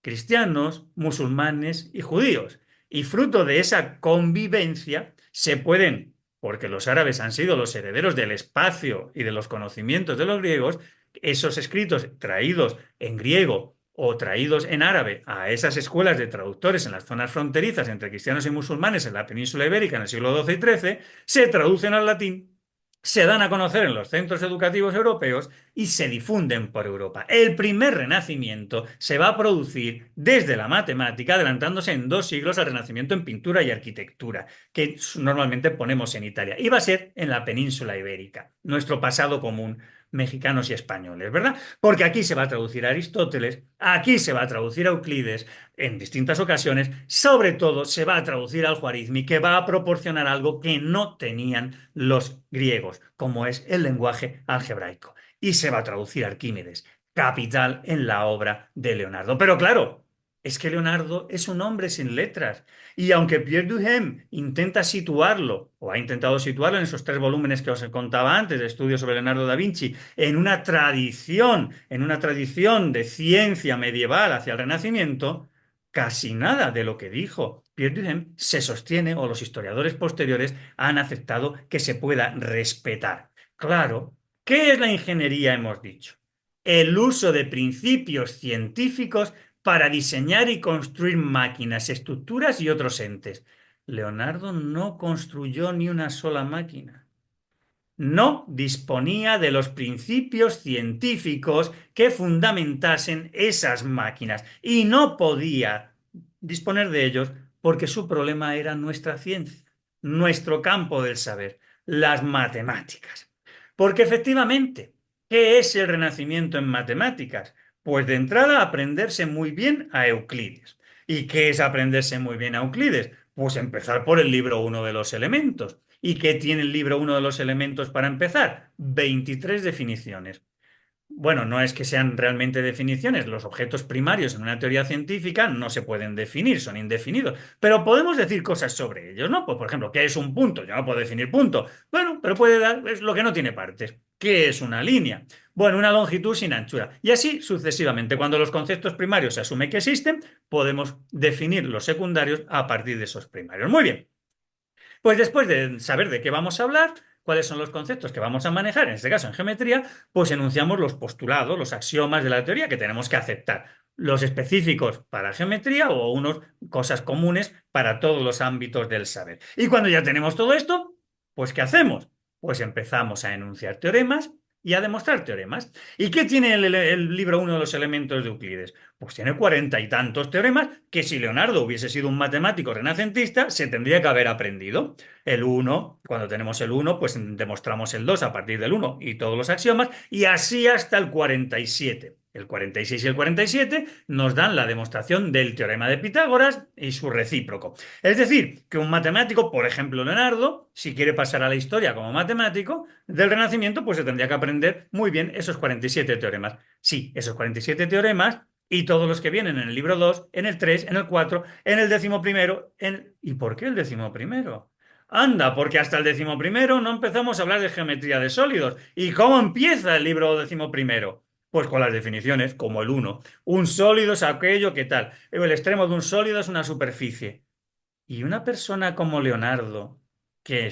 S2: cristianos, musulmanes y judíos. Y fruto de esa convivencia se pueden, porque los árabes han sido los herederos del espacio y de los conocimientos de los griegos, esos escritos traídos en griego o traídos en árabe a esas escuelas de traductores en las zonas fronterizas entre cristianos y musulmanes en la península ibérica en el siglo XII y XIII, se traducen al latín, se dan a conocer en los centros educativos europeos y se difunden por Europa. El primer renacimiento se va a producir desde la matemática, adelantándose en 2 siglos al renacimiento en pintura y arquitectura, que normalmente ponemos en Italia. Y va a ser en la península ibérica, nuestro pasado común, mexicanos y españoles, ¿verdad? Porque aquí se va a traducir a Aristóteles, aquí se va a traducir a Euclides en distintas ocasiones, sobre todo se va a traducir al Juarizmi, que va a proporcionar algo que no tenían los griegos, como es el lenguaje algebraico. Y se va a traducir a Arquímedes, capital en la obra de Leonardo. Pero claro, Es que Leonardo es un hombre sin letras. Y aunque Pierre Duhem intenta situarlo, o ha intentado situarlo en esos 3 volúmenes que os contaba antes, de estudios sobre Leonardo da Vinci, en una tradición de ciencia medieval hacia el Renacimiento, casi nada de lo que dijo Pierre Duhem se sostiene, o los historiadores posteriores han aceptado que se pueda respetar. Claro, ¿qué es la ingeniería, hemos dicho? El uso de principios científicos para diseñar y construir máquinas, estructuras y otros entes. Leonardo no construyó ni una sola máquina. No disponía de los principios científicos que fundamentasen esas máquinas y no podía disponer de ellos porque su problema era nuestra ciencia, nuestro campo del saber, las matemáticas. Porque efectivamente, ¿qué es el Renacimiento en matemáticas? Pues de entrada aprenderse muy bien a Euclides. ¿Y qué es aprenderse muy bien a Euclides? Pues empezar por el libro uno de los elementos. ¿Y qué tiene el libro uno de los elementos para empezar? 23 definiciones. Bueno, no es que sean realmente definiciones. Los objetos primarios en una teoría científica no se pueden definir, son indefinidos. Pero podemos decir cosas sobre ellos, ¿no? Pues, por ejemplo, ¿qué es un punto? Yo no puedo definir punto. Bueno, pero puede dar, es lo que no tiene partes. ¿Qué es una línea? Bueno, una longitud sin anchura. Y así sucesivamente. Cuando los conceptos primarios se asume que existen, podemos definir los secundarios a partir de esos primarios. Muy bien. Pues después de saber de qué vamos a hablar, cuáles son los conceptos que vamos a manejar, en este caso en geometría, pues enunciamos los postulados, los axiomas de la teoría que tenemos que aceptar. Los específicos para geometría o unos cosas comunes para todos los ámbitos del saber. Y cuando ya tenemos todo esto, pues ¿qué hacemos? Pues empezamos a enunciar teoremas y a demostrar teoremas. ¿Y qué tiene el libro uno de los elementos de Euclides? Pues tiene 40 y tantos teoremas que si Leonardo hubiese sido un matemático renacentista, se tendría que haber aprendido. El uno, cuando tenemos el uno, pues demostramos el 2 a partir del uno y todos los axiomas, y así hasta el 47. El 46 y el 47 nos dan la demostración del teorema de Pitágoras y su recíproco. Es decir, que un matemático, por ejemplo Leonardo, si quiere pasar a la historia como matemático del Renacimiento, pues se tendría que aprender muy bien esos 47 teoremas. Sí, esos 47 teoremas y todos los que vienen en el libro 2, en el 3, en el 4, en el 11º. ¿Y por qué el 11º? Anda, porque hasta el 11º no empezamos a hablar de geometría de sólidos. ¿Y cómo empieza el libro 11º? Pues con las definiciones, como el uno. Un sólido es aquello que tal. El extremo de un sólido es una superficie. Y una persona como Leonardo, que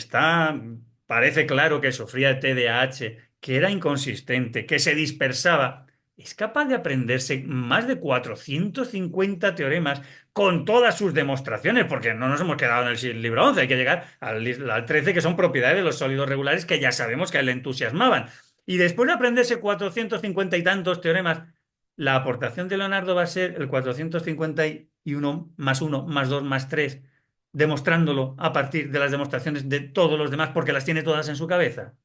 S2: parece claro que sufría de TDAH, que era inconsistente, que se dispersaba, es capaz de aprenderse más de 450 teoremas con todas sus demostraciones, porque no nos hemos quedado en el libro 11, hay que llegar al 13, que son propiedades de los sólidos regulares, que ya sabemos que a él le entusiasmaban. Y después de aprenderse 450 y tantos teoremas, la aportación de Leonardo va a ser el 451 más uno más 2 más 3 demostrándolo a partir de las demostraciones de todos los demás porque las tiene todas en su cabeza.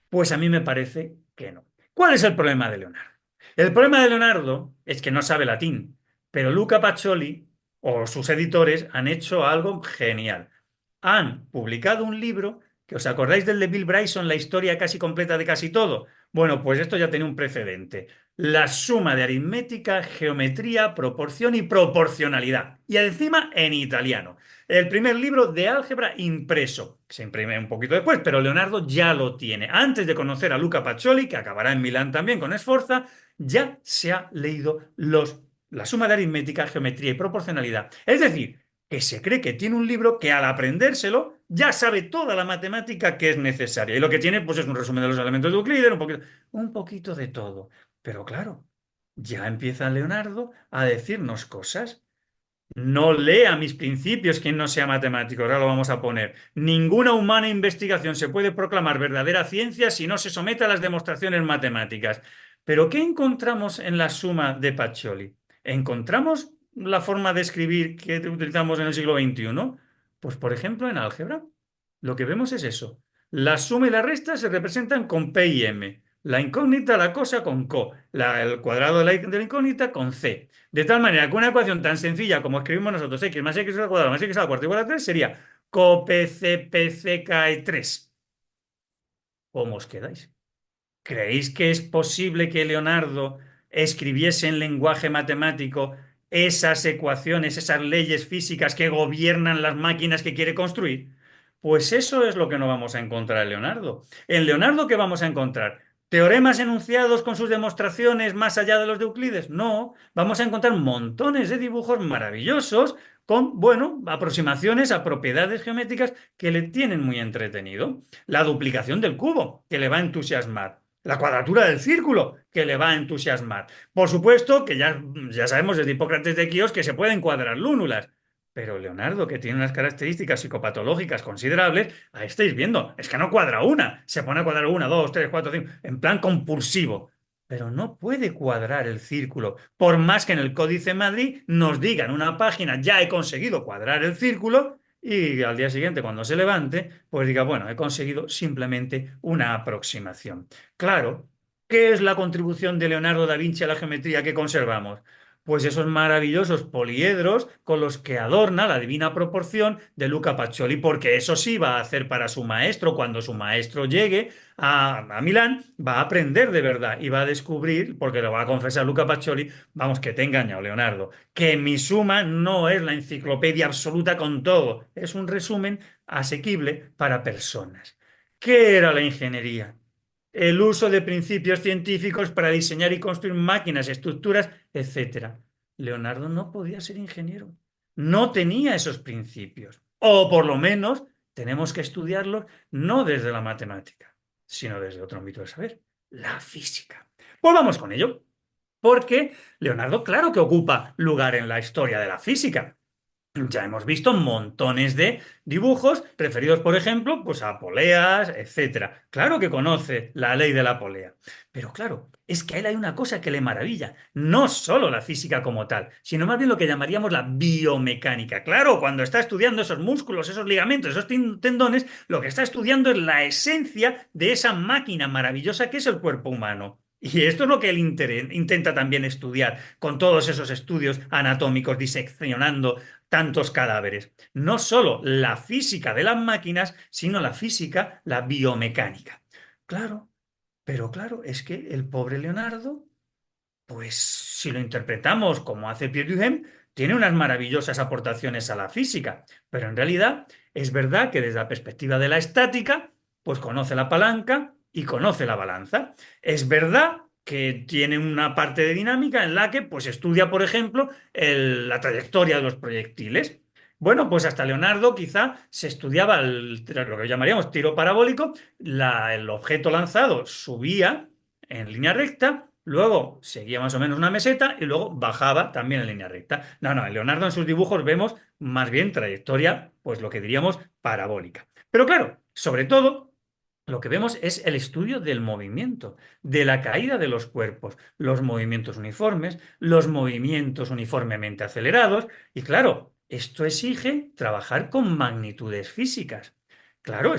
S2: Pues a mí me parece que no. ¿Cuál es el problema de Leonardo? El problema de Leonardo es que no sabe latín, pero Luca Pacioli o sus editores han hecho algo genial. Han publicado un libro que os acordáis del de Bill Bryson, la historia casi completa de casi todo. Bueno, pues esto ya tiene un precedente. La suma de aritmética, geometría, proporción y proporcionalidad. Y encima en italiano. El primer libro de álgebra impreso. Se imprime un poquito después, pero Leonardo ya lo tiene. Antes de conocer a Luca Pacioli, que acabará en Milán también con Sforza, ya se ha leído la suma de aritmética, geometría y proporcionalidad. Es decir, que se cree que tiene un libro que al aprendérselo ya sabe toda la matemática que es necesaria. Y lo que tiene, pues es un resumen de los elementos de Euclides, un poquito de todo. Pero claro, ya empieza Leonardo a decirnos cosas. No lea mis principios quien no sea matemático, ahora lo vamos a poner. Ninguna humana investigación se puede proclamar verdadera ciencia si no se somete a las demostraciones matemáticas. Pero ¿qué encontramos en la suma de Pacioli? ¿Encontramos la forma de escribir que utilizamos en el siglo XXI? Pues por ejemplo en álgebra. Lo que vemos es eso. La suma y la resta se representan con P y M. La incógnita, la cosa con co. El cuadrado de la incógnita con C. De tal manera que una ecuación tan sencilla como escribimos nosotros, x más x al cuadrado más x al cuarto igual a 3 sería copcpck3. ¿Cómo os quedáis? ¿Creéis que es posible que Leonardo escribiese en lenguaje matemático esas ecuaciones, esas leyes físicas que gobiernan las máquinas que quiere construir? Pues eso es lo que no vamos a encontrar en Leonardo. ¿En Leonardo qué vamos a encontrar? ¿Teoremas enunciados con sus demostraciones más allá de los de Euclides? No, vamos a encontrar montones de dibujos maravillosos con, bueno, aproximaciones a propiedades geométricas que le tienen muy entretenido. La duplicación del cubo, que le va a entusiasmar. La cuadratura del círculo, que le va a entusiasmar. Por supuesto que ya sabemos desde Hipócrates de Quíos que se pueden cuadrar lúnulas. Pero Leonardo, que tiene unas características psicopatológicas considerables, ahí estáis viendo, es que no cuadra una, se pone a cuadrar una, dos, tres, cuatro, cinco, en plan compulsivo. Pero no puede cuadrar el círculo, por más que en el Códice Madrid nos digan una página, ya he conseguido cuadrar el círculo, y al día siguiente, cuando se levante, pues diga, bueno, he conseguido simplemente una aproximación. Claro, ¿qué es la contribución de Leonardo da Vinci a la geometría que conservamos? Pues esos maravillosos poliedros con los que adorna la divina proporción de Luca Pacioli, porque eso sí va a hacer para su maestro, cuando su maestro llegue a Milán, va a aprender de verdad y va a descubrir, porque lo va a confesar Luca Pacioli, vamos, que te he engañado, Leonardo, que mi suma no es la enciclopedia absoluta con todo, es un resumen asequible para personas. ¿Qué era la ingeniería? El uso de principios científicos para diseñar y construir máquinas, estructuras, etcétera. Leonardo no podía ser ingeniero, no tenía esos principios. O por lo menos tenemos que estudiarlos no desde la matemática, sino desde otro ámbito de saber, la física. Pues vamos con ello, porque Leonardo, claro que ocupa lugar en la historia de la física. Ya hemos visto montones de dibujos referidos, por ejemplo, pues a poleas, etcétera. Claro que conoce la ley de la polea, pero claro, es que a él hay una cosa que le maravilla, no solo la física como tal, sino más bien lo que llamaríamos la biomecánica. Claro, cuando está estudiando esos músculos, esos ligamentos, esos tendones, lo que está estudiando es la esencia de esa máquina maravillosa que es el cuerpo humano. Y esto es lo que él intenta también estudiar con todos esos estudios anatómicos, diseccionando tantos cadáveres. No solo la física de las máquinas, sino la física, la biomecánica. Claro, pero claro, es que el pobre Leonardo, pues si lo interpretamos como hace Pierre Duhem, tiene unas maravillosas aportaciones a la física, pero en realidad es verdad que desde la perspectiva de la estática, pues conoce la palanca y conoce la balanza. Es verdad que tiene una parte de dinámica en la que pues estudia, por ejemplo, la trayectoria de los proyectiles. Bueno, pues hasta Leonardo quizá se estudiaba lo que llamaríamos tiro parabólico, el objeto lanzado subía en línea recta, luego seguía más o menos una meseta y luego bajaba también en línea recta. No, no, en Leonardo en sus dibujos vemos más bien trayectoria, pues lo que diríamos parabólica. Pero claro, sobre todo, lo que vemos es el estudio del movimiento, de la caída de los cuerpos, los movimientos uniformes, los movimientos uniformemente acelerados, y claro, esto exige trabajar con magnitudes físicas. Claro,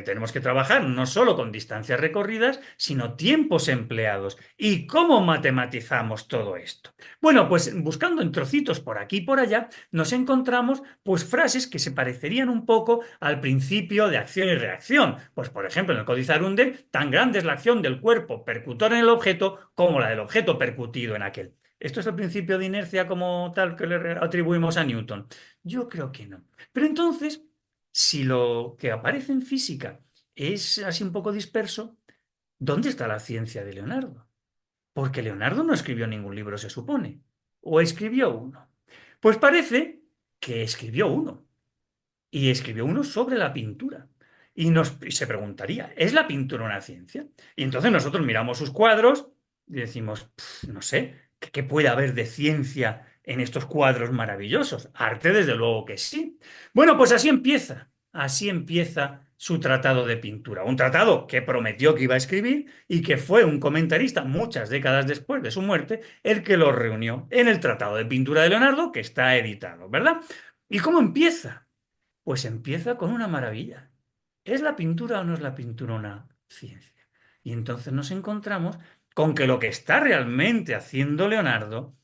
S2: tenemos que trabajar no solo con distancias recorridas, sino tiempos empleados. ¿Y cómo matematizamos todo esto? Bueno, pues buscando en trocitos por aquí y por allá, nos encontramos pues frases que se parecerían un poco al principio de acción y reacción. Pues por ejemplo, en el Códice Arundel, tan grande es la acción del cuerpo percutor en el objeto como la del objeto percutido en aquel. ¿Esto es el principio de inercia como tal que le atribuimos a Newton? Yo creo que no. Pero entonces, si lo que aparece en física es así un poco disperso, ¿dónde está la ciencia de Leonardo? Porque Leonardo no escribió ningún libro, se supone. ¿O escribió uno? Pues parece que escribió uno. Y escribió uno sobre la pintura. Y se preguntaría, ¿es la pintura una ciencia? Y entonces nosotros miramos sus cuadros y decimos, no sé, ¿qué puede haber de ciencia en estos cuadros maravillosos? Arte, desde luego que sí. Bueno, pues así empieza su tratado de pintura. Un tratado que prometió que iba a escribir y que fue un comentarista muchas décadas después de su muerte el que lo reunió en el Tratado de Pintura de Leonardo, que está editado, ¿verdad? ¿Y cómo empieza? Pues empieza con una maravilla. ¿Es la pintura o no es la pintura una ciencia? Y entonces nos encontramos con que lo que está realmente haciendo Leonardo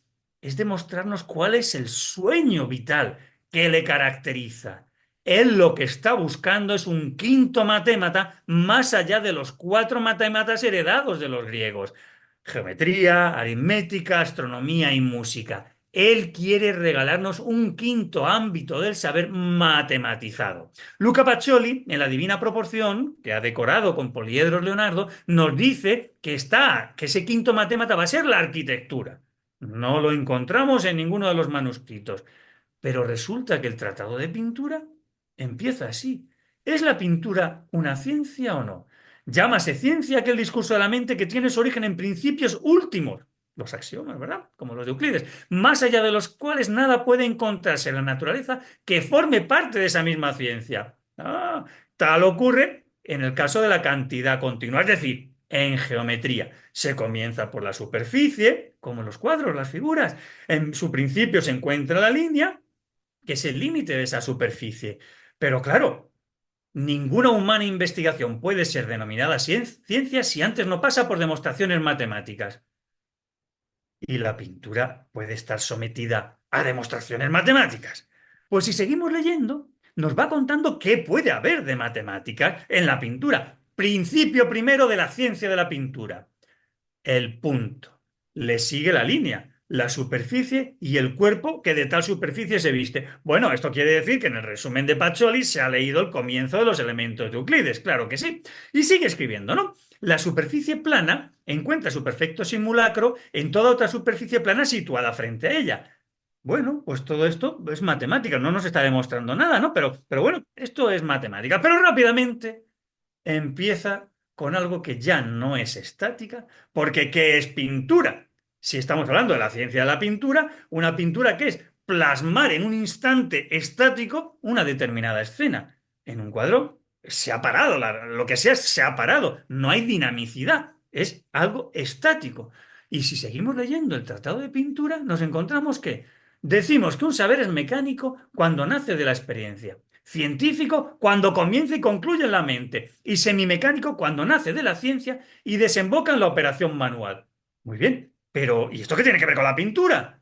S2: es demostrarnos cuál es el sueño vital que le caracteriza. Él lo que está buscando es un quinto matémata más allá de los cuatro matématas heredados de los griegos. Geometría, aritmética, astronomía y música. Él quiere regalarnos un quinto ámbito del saber matematizado. Luca Pacioli, en la Divina Proporción, que ha decorado con poliedros Leonardo, nos dice que ese quinto matémata va a ser la arquitectura. No lo encontramos en ninguno de los manuscritos. Pero resulta que el tratado de pintura empieza así. ¿Es la pintura una ciencia o no? Llámase ciencia aquel discurso de la mente que tiene su origen en principios últimos, los axiomas, ¿verdad? Como los de Euclides, más allá de los cuales nada puede encontrarse en la naturaleza que forme parte de esa misma ciencia. Tal ocurre en el caso de la cantidad continua, es decir, en geometría. Se comienza por la superficie, como en los cuadros, las figuras. En su principio se encuentra la línea, que es el límite de esa superficie. Pero claro, ninguna humana investigación puede ser denominada ciencia si antes no pasa por demostraciones matemáticas. Y la pintura puede estar sometida a demostraciones matemáticas. Pues si seguimos leyendo, nos va contando qué puede haber de matemáticas en la pintura. Principio primero de la ciencia de la pintura. El punto. Le sigue la línea, la superficie y el cuerpo que de tal superficie se viste. Bueno, esto quiere decir que en el resumen de Pacioli se ha leído el comienzo de los elementos de Euclides, claro que sí. Y sigue escribiendo, ¿no? La superficie plana encuentra su perfecto simulacro en toda otra superficie plana situada frente a ella. Bueno, pues todo esto es matemática, no nos está demostrando nada, ¿no? Pero bueno, esto es matemática. Pero rápidamente empieza con algo que ya no es estática, porque ¿qué es pintura? Si estamos hablando de la ciencia de la pintura, una pintura que es plasmar en un instante estático una determinada escena. En un cuadro se ha parado, lo que sea se ha parado, no hay dinamicidad, es algo estático. Y si seguimos leyendo el Tratado de Pintura, nos encontramos que decimos que un saber es mecánico cuando nace de la experiencia, científico cuando comienza y concluye en la mente, y semimecánico cuando nace de la ciencia y desemboca en la operación manual. Muy bien, pero ¿y esto qué tiene que ver con la pintura?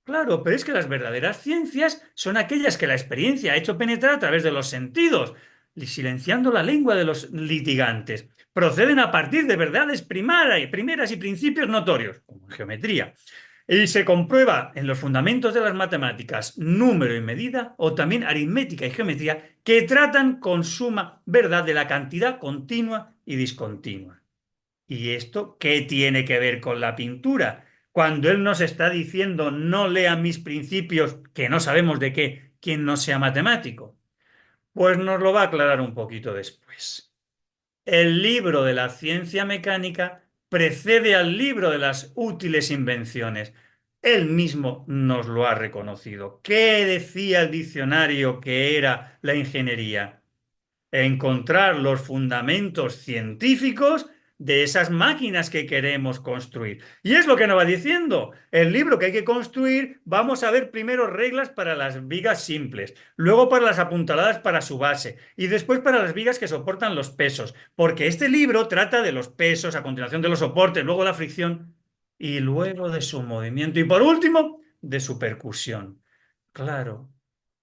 S2: Claro, pero es que las verdaderas ciencias son aquellas que la experiencia ha hecho penetrar a través de los sentidos, silenciando la lengua de los litigantes. Proceden a partir de verdades primeras y principios notorios, como en geometría. Y se comprueba en los fundamentos de las matemáticas, número y medida, o también aritmética y geometría, que tratan con suma verdad de la cantidad continua y discontinua. ¿Y esto qué tiene que ver con la pintura? Cuando él nos está diciendo no lea mis principios, que no sabemos de qué, quien no sea matemático. Pues nos lo va a aclarar un poquito después. El libro de la ciencia mecánica precede al libro de las útiles invenciones. Él mismo nos lo ha reconocido. ¿Qué decía el diccionario que era la ingeniería? Encontrar los fundamentos científicos de esas máquinas que queremos construir. Y es lo que nos va diciendo. El libro que hay que construir, vamos a ver primero reglas para las vigas simples, luego para las apuntaladas para su base y después para las vigas que soportan los pesos, porque este libro trata de los pesos, a continuación de los soportes, luego la fricción y luego de su movimiento y por último de su percusión. Claro.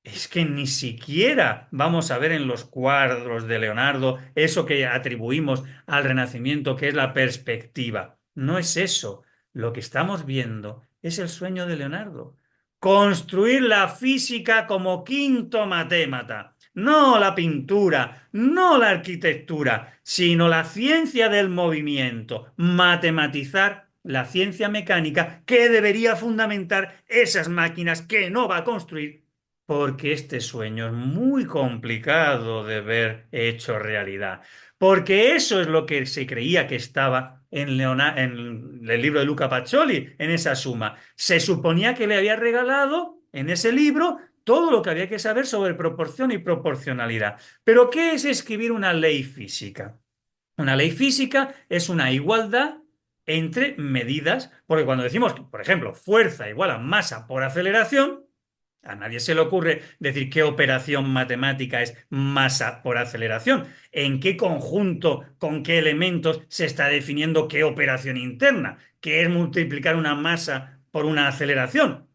S2: Es que ni siquiera vamos a ver en los cuadros de Leonardo eso que atribuimos al Renacimiento, que es la perspectiva. No es eso. Lo que estamos viendo es el sueño de Leonardo. Construir la física como quinto matémata. No la pintura, no la arquitectura, sino la ciencia del movimiento. Matematizar la ciencia mecánica que debería fundamentar esas máquinas que no va a construir porque este sueño es muy complicado de ver hecho realidad. Porque eso es lo que se creía que estaba en el libro de Luca Pacioli, en esa suma. Se suponía que le había regalado en ese libro todo lo que había que saber sobre proporción y proporcionalidad. Pero ¿qué es escribir una ley física? Una ley física es una igualdad entre medidas, porque cuando decimos, por ejemplo, fuerza igual a masa por aceleración, a nadie se le ocurre decir qué operación matemática es masa por aceleración, en qué conjunto, con qué elementos se está definiendo qué operación interna, que es multiplicar una masa por una aceleración.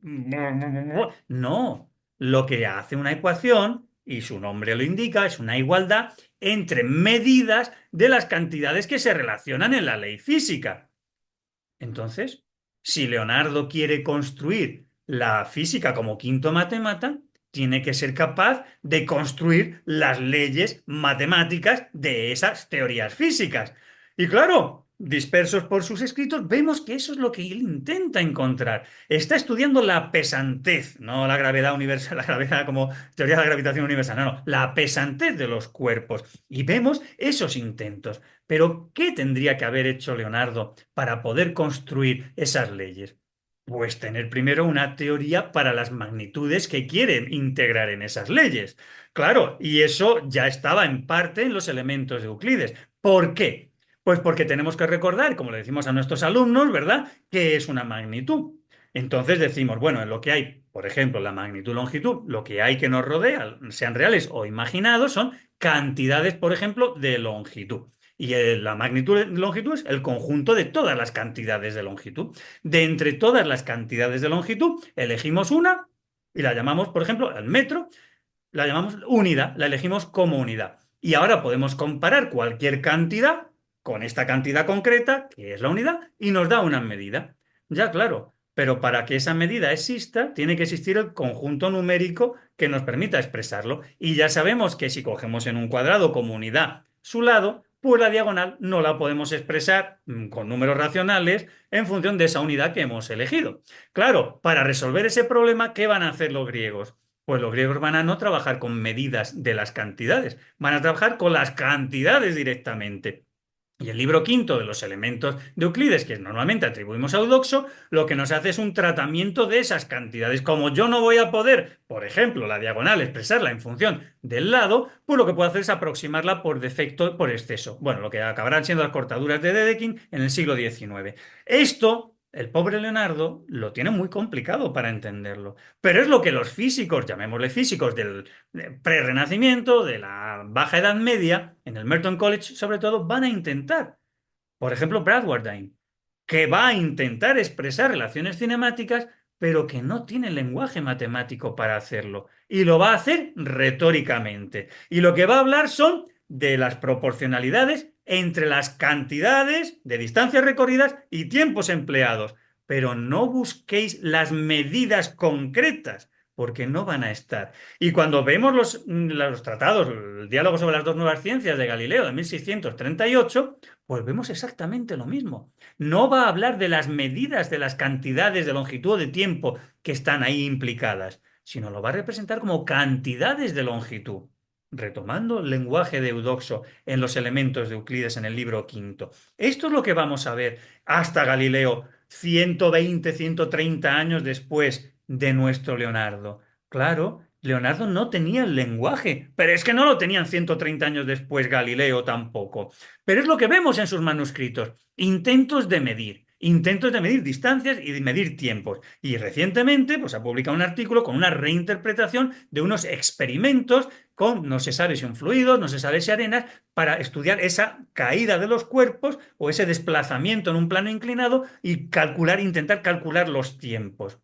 S2: No, lo que hace una ecuación, y su nombre lo indica, es una igualdad entre medidas de las cantidades que se relacionan en la ley física. Entonces, Si Leonardo quiere construir la física como quinto matemata, tiene que ser capaz de construir las leyes matemáticas de esas teorías físicas. Y claro, dispersos por sus escritos, vemos que eso es lo que él intenta encontrar. Está estudiando la pesantez, no la gravedad universal, la gravedad como teoría de la gravitación universal, no, la pesantez de los cuerpos. Y vemos esos intentos. Pero, ¿qué tendría que haber hecho Leonardo para poder construir esas leyes? Pues tener primero una teoría para las magnitudes que quieren integrar en esas leyes. Claro, y eso ya estaba en parte en los elementos de Euclides. ¿Por qué? Pues porque tenemos que recordar, como le decimos a nuestros alumnos, ¿verdad?, qué es una magnitud. Entonces decimos, bueno, en lo que hay, por ejemplo, la magnitud-longitud, lo que hay que nos rodea, sean reales o imaginados, son cantidades, por ejemplo, de longitud. Y la magnitud de longitud es el conjunto de todas las cantidades de longitud. De entre todas las cantidades de longitud, elegimos una y la llamamos, por ejemplo, el metro, la llamamos unidad, la elegimos como unidad. Y ahora podemos comparar cualquier cantidad con esta cantidad concreta, que es la unidad, y nos da una medida. Ya, claro, pero para que esa medida exista, tiene que existir el conjunto numérico que nos permita expresarlo. Y ya sabemos que si cogemos en un cuadrado como unidad su lado, pues la diagonal no la podemos expresar con números racionales en función de esa unidad que hemos elegido. Claro, para resolver ese problema, ¿qué van a hacer los griegos? Pues los griegos van a no trabajar con medidas de las cantidades, van a trabajar con las cantidades directamente. Y el libro quinto de los elementos de Euclides, que normalmente atribuimos a Eudoxo, lo que nos hace es un tratamiento de esas cantidades. Como yo no voy a poder, por ejemplo, la diagonal expresarla en función del lado, pues lo que puedo hacer es aproximarla por defecto, por exceso. Bueno, lo que acabarán siendo las cortaduras de Dedekind en el siglo XIX. Esto, el pobre Leonardo, lo tiene muy complicado para entenderlo. Pero es lo que los físicos, llamémosle físicos del pre-renacimiento, de la Baja Edad Media, en el Merton College sobre todo, van a intentar. Por ejemplo, Bradwardine, que va a intentar expresar relaciones cinemáticas, pero que no tiene lenguaje matemático para hacerlo. Y lo va a hacer retóricamente. Y lo que va a hablar son de las proporcionalidades entre las cantidades de distancias recorridas y tiempos empleados. Pero no busquéis las medidas concretas, porque no van a estar. Y cuando vemos los tratados, el diálogo sobre las dos nuevas ciencias de Galileo de 1638, pues vemos exactamente lo mismo. No va a hablar de las medidas de las cantidades de longitud o de tiempo que están ahí implicadas, sino lo va a representar como cantidades de longitud, retomando el lenguaje de Eudoxo en los elementos de Euclides en el libro quinto. Esto es lo que vamos a ver hasta Galileo, 120, 130 años después de nuestro Leonardo. Claro, Leonardo no tenía el lenguaje, pero es que no lo tenían 130 años después Galileo tampoco. Pero es lo que vemos en sus manuscritos, intentos de medir distancias y de medir tiempos. Y recientemente pues, ha publicado un artículo con una reinterpretación de unos experimentos con, no se sabe si son fluidos, no se sabe si arenas, para estudiar esa caída de los cuerpos o ese desplazamiento en un plano inclinado y intentar calcular los tiempos.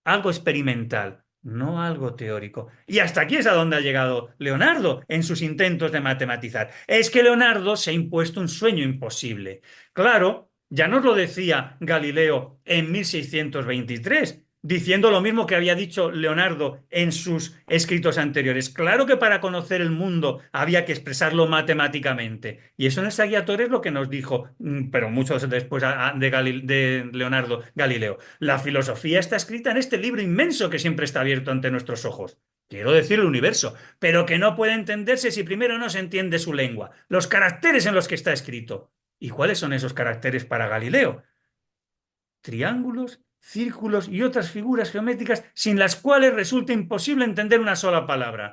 S2: Algo experimental, no algo teórico. Y hasta aquí es a donde ha llegado Leonardo en sus intentos de matematizar. Es que Leonardo se ha impuesto un sueño imposible. Claro, ya nos lo decía Galileo en 1623, diciendo lo mismo que había dicho Leonardo en sus escritos anteriores. Claro que para conocer el mundo había que expresarlo matemáticamente. Y eso en el Saggiatore es lo que nos dijo, pero mucho después de Leonardo Galileo. La filosofía está escrita en este libro inmenso que siempre está abierto ante nuestros ojos. Quiero decir el universo, pero que no puede entenderse si primero no se entiende su lengua, los caracteres en los que está escrito. ¿Y cuáles son esos caracteres para Galileo? Triángulos, círculos y otras figuras geométricas sin las cuales resulta imposible entender una sola palabra.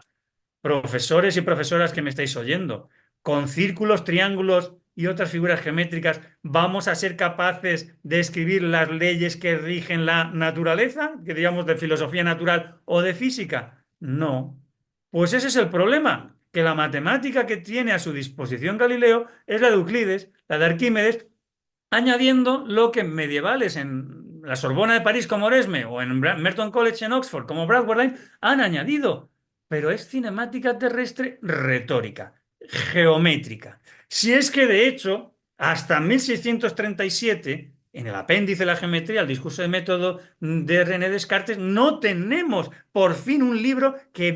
S2: Profesores y profesoras que me estáis oyendo, con círculos, triángulos y otras figuras geométricas, ¿vamos a ser capaces de escribir las leyes que rigen la naturaleza, que digamos de filosofía natural o de física? No. Pues ese es el problema, que la matemática que tiene a su disposición Galileo es la de Euclides, la de Arquímedes, añadiendo lo que medievales en la Sorbona de París como Oresme o en Merton College en Oxford como Bradwardine han añadido. Pero es cinemática terrestre retórica, geométrica. Si es que de hecho, hasta 1637 en el apéndice de la geometría, el discurso de método de René Descartes, no tenemos por fin un libro que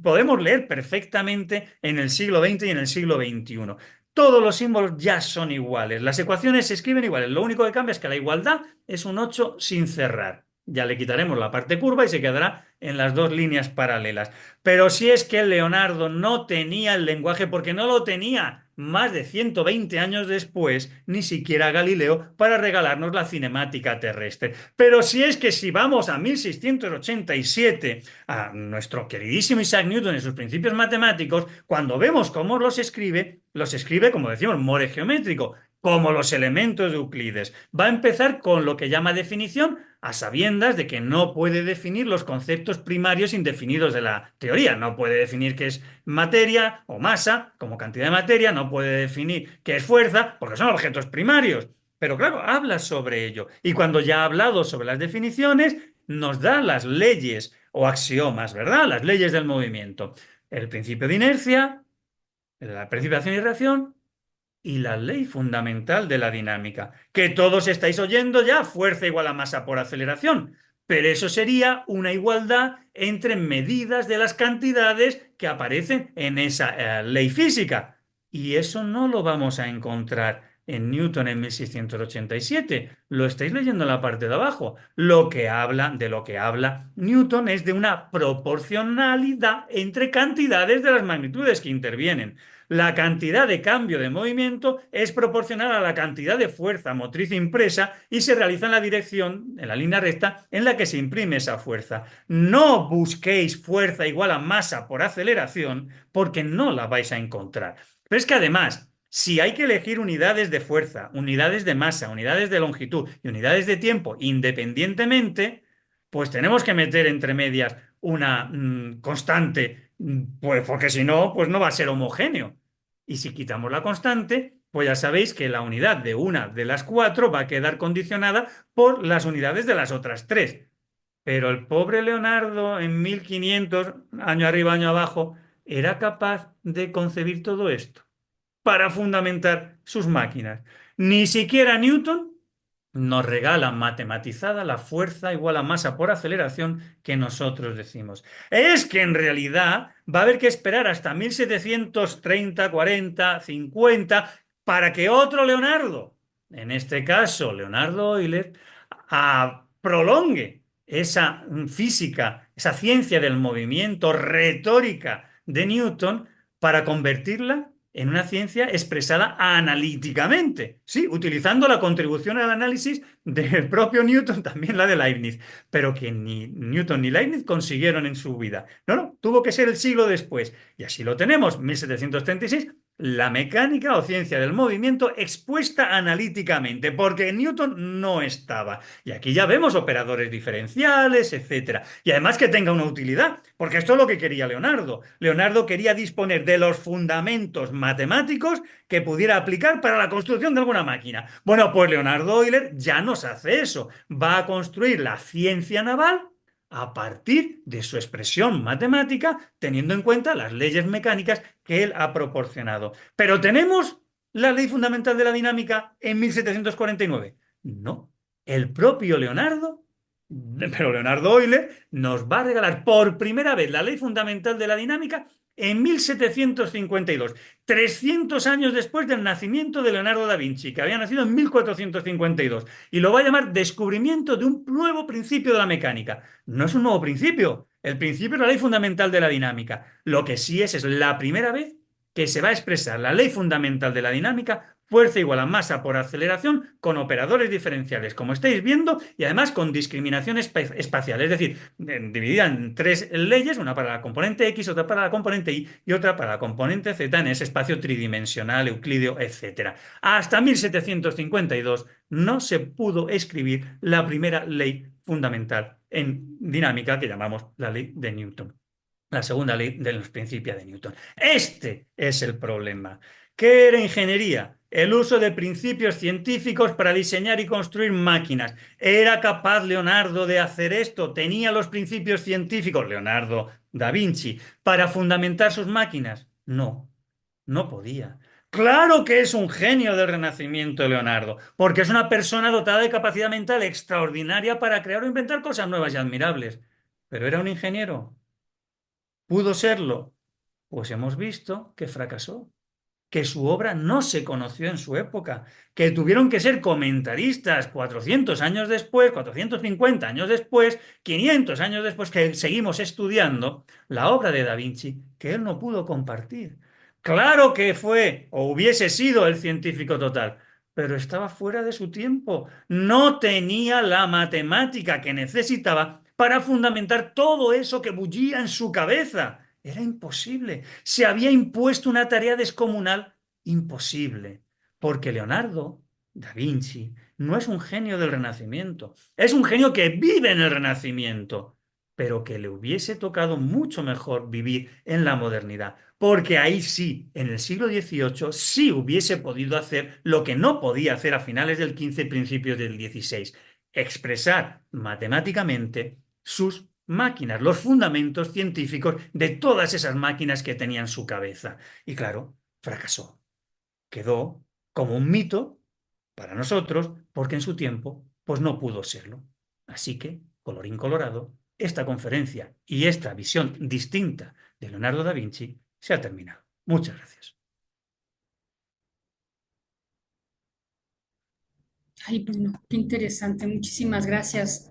S2: podemos leer perfectamente en el siglo XX y en el siglo XXI. Todos los símbolos ya son iguales, las ecuaciones se escriben iguales, lo único que cambia es que la igualdad es un 8 sin cerrar. Ya le quitaremos la parte curva y se quedará en las dos líneas paralelas. Pero si es que Leonardo no tenía el lenguaje, porque no lo tenía más de 120 años después, ni siquiera Galileo, para regalarnos la cinemática terrestre. Pero si vamos a 1687, a nuestro queridísimo Isaac Newton en sus principios matemáticos, cuando vemos cómo los escribe, como decimos, more geométrico, como los elementos de Euclides. Va a empezar con lo que llama definición, a sabiendas de que no puede definir los conceptos primarios indefinidos de la teoría. No puede definir qué es materia o masa como cantidad de materia, no puede definir qué es fuerza porque son objetos primarios. Pero claro, habla sobre ello. Y cuando ya ha hablado sobre las definiciones, nos da las leyes o axiomas, ¿verdad? Las leyes del movimiento. El principio de inercia, la precipitación y reacción y la ley fundamental de la dinámica, que todos estáis oyendo ya, fuerza igual a masa por aceleración. Pero eso sería una igualdad entre medidas de las cantidades que aparecen en esa ley física. Y eso no lo vamos a encontrar en Newton en 1687. Lo estáis leyendo en la parte de abajo. De lo que habla Newton es de una proporcionalidad entre cantidades de las magnitudes que intervienen. La cantidad de cambio de movimiento es proporcional a la cantidad de fuerza motriz impresa y se realiza en la dirección, en la línea recta, en la que se imprime esa fuerza. No busquéis fuerza igual a masa por aceleración porque no la vais a encontrar. Pero es que además, si hay que elegir unidades de fuerza, unidades de masa, unidades de longitud y unidades de tiempo independientemente, pues tenemos que meter entre medias una constante, pues porque si no, pues no va a ser homogéneo. Y si quitamos la constante, pues ya sabéis que la unidad de una de las cuatro va a quedar condicionada por las unidades de las otras tres. Pero el pobre Leonardo en 1500, año arriba, año abajo, era capaz de concebir todo esto para fundamentar sus máquinas. Ni siquiera Newton nos regala matematizada la fuerza igual a masa por aceleración que nosotros decimos. Es que en realidad va a haber que esperar hasta 1730, 40, 50 para que otro Leonardo, en este caso Leonardo Euler, prolongue esa física, esa ciencia del movimiento retórica de Newton para convertirla en una ciencia expresada analíticamente, sí, utilizando la contribución al análisis del propio Newton, también la de Leibniz, pero que ni Newton ni Leibniz consiguieron en su vida. No, no, tuvo que ser el siglo después. Y así lo tenemos, 1736, la mecánica o ciencia del movimiento expuesta analíticamente, porque Newton no estaba. Y aquí ya vemos operadores diferenciales, etcétera. Y además que tenga una utilidad, porque esto es lo que quería Leonardo. Leonardo quería disponer de los fundamentos matemáticos que pudiera aplicar para la construcción de alguna máquina. Bueno, pues Leonardo Euler ya nos hace eso. Va a construir la ciencia naval a partir de su expresión matemática, teniendo en cuenta las leyes mecánicas que él ha proporcionado. Pero tenemos la ley fundamental de la dinámica en 1749. No, el propio Leonardo Euler nos va a regalar por primera vez la ley fundamental de la dinámica en 1752, 300 años después del nacimiento de Leonardo da Vinci, que había nacido en 1452, y lo va a llamar descubrimiento de un nuevo principio de la mecánica. No es un nuevo principio, el principio es la ley fundamental de la dinámica. Lo que sí es la primera vez que se va a expresar la ley fundamental de la dinámica, fuerza igual a masa por aceleración, con operadores diferenciales, como estáis viendo, y además con discriminación espacial, es decir, dividida en tres leyes, una para la componente X, otra para la componente Y y otra para la componente Z en ese espacio tridimensional, euclídeo, etc. Hasta 1752 no se pudo escribir la primera ley fundamental en dinámica que llamamos la ley de Newton, la segunda ley de los principios de Newton. Este es el problema. ¿Qué era ingeniería? El uso de principios científicos para diseñar y construir máquinas. ¿Era capaz Leonardo de hacer esto? ¿Tenía los principios científicos, Leonardo da Vinci, para fundamentar sus máquinas? No, no podía. Claro que es un genio del Renacimiento, Leonardo, porque es una persona dotada de capacidad mental extraordinaria para crear o inventar cosas nuevas y admirables. Pero era un ingeniero. ¿Pudo serlo? Pues hemos visto que fracasó, que su obra no se conoció en su época, que tuvieron que ser comentaristas 400 años después, 450 años después, 500 años después, que seguimos estudiando la obra de Da Vinci, que él no pudo compartir. Claro que fue o hubiese sido el científico total, pero estaba fuera de su tiempo. No tenía la matemática que necesitaba para fundamentar todo eso que bullía en su cabeza. Era imposible. Se había impuesto una tarea descomunal imposible, porque Leonardo da Vinci no es un genio del Renacimiento, es un genio que vive en el Renacimiento, pero que le hubiese tocado mucho mejor vivir en la modernidad, porque ahí sí, en el siglo XVIII, sí hubiese podido hacer lo que no podía hacer a finales del XV y principios del XVI, expresar matemáticamente sus máquinas, los fundamentos científicos de todas esas máquinas que tenía en su cabeza. Y claro, fracasó. Quedó como un mito para nosotros, porque en su tiempo, pues no pudo serlo. Así que, colorín colorado, esta conferencia y esta visión distinta de Leonardo da Vinci se ha terminado. Muchas gracias.
S1: Ay, bueno, qué interesante. Muchísimas gracias.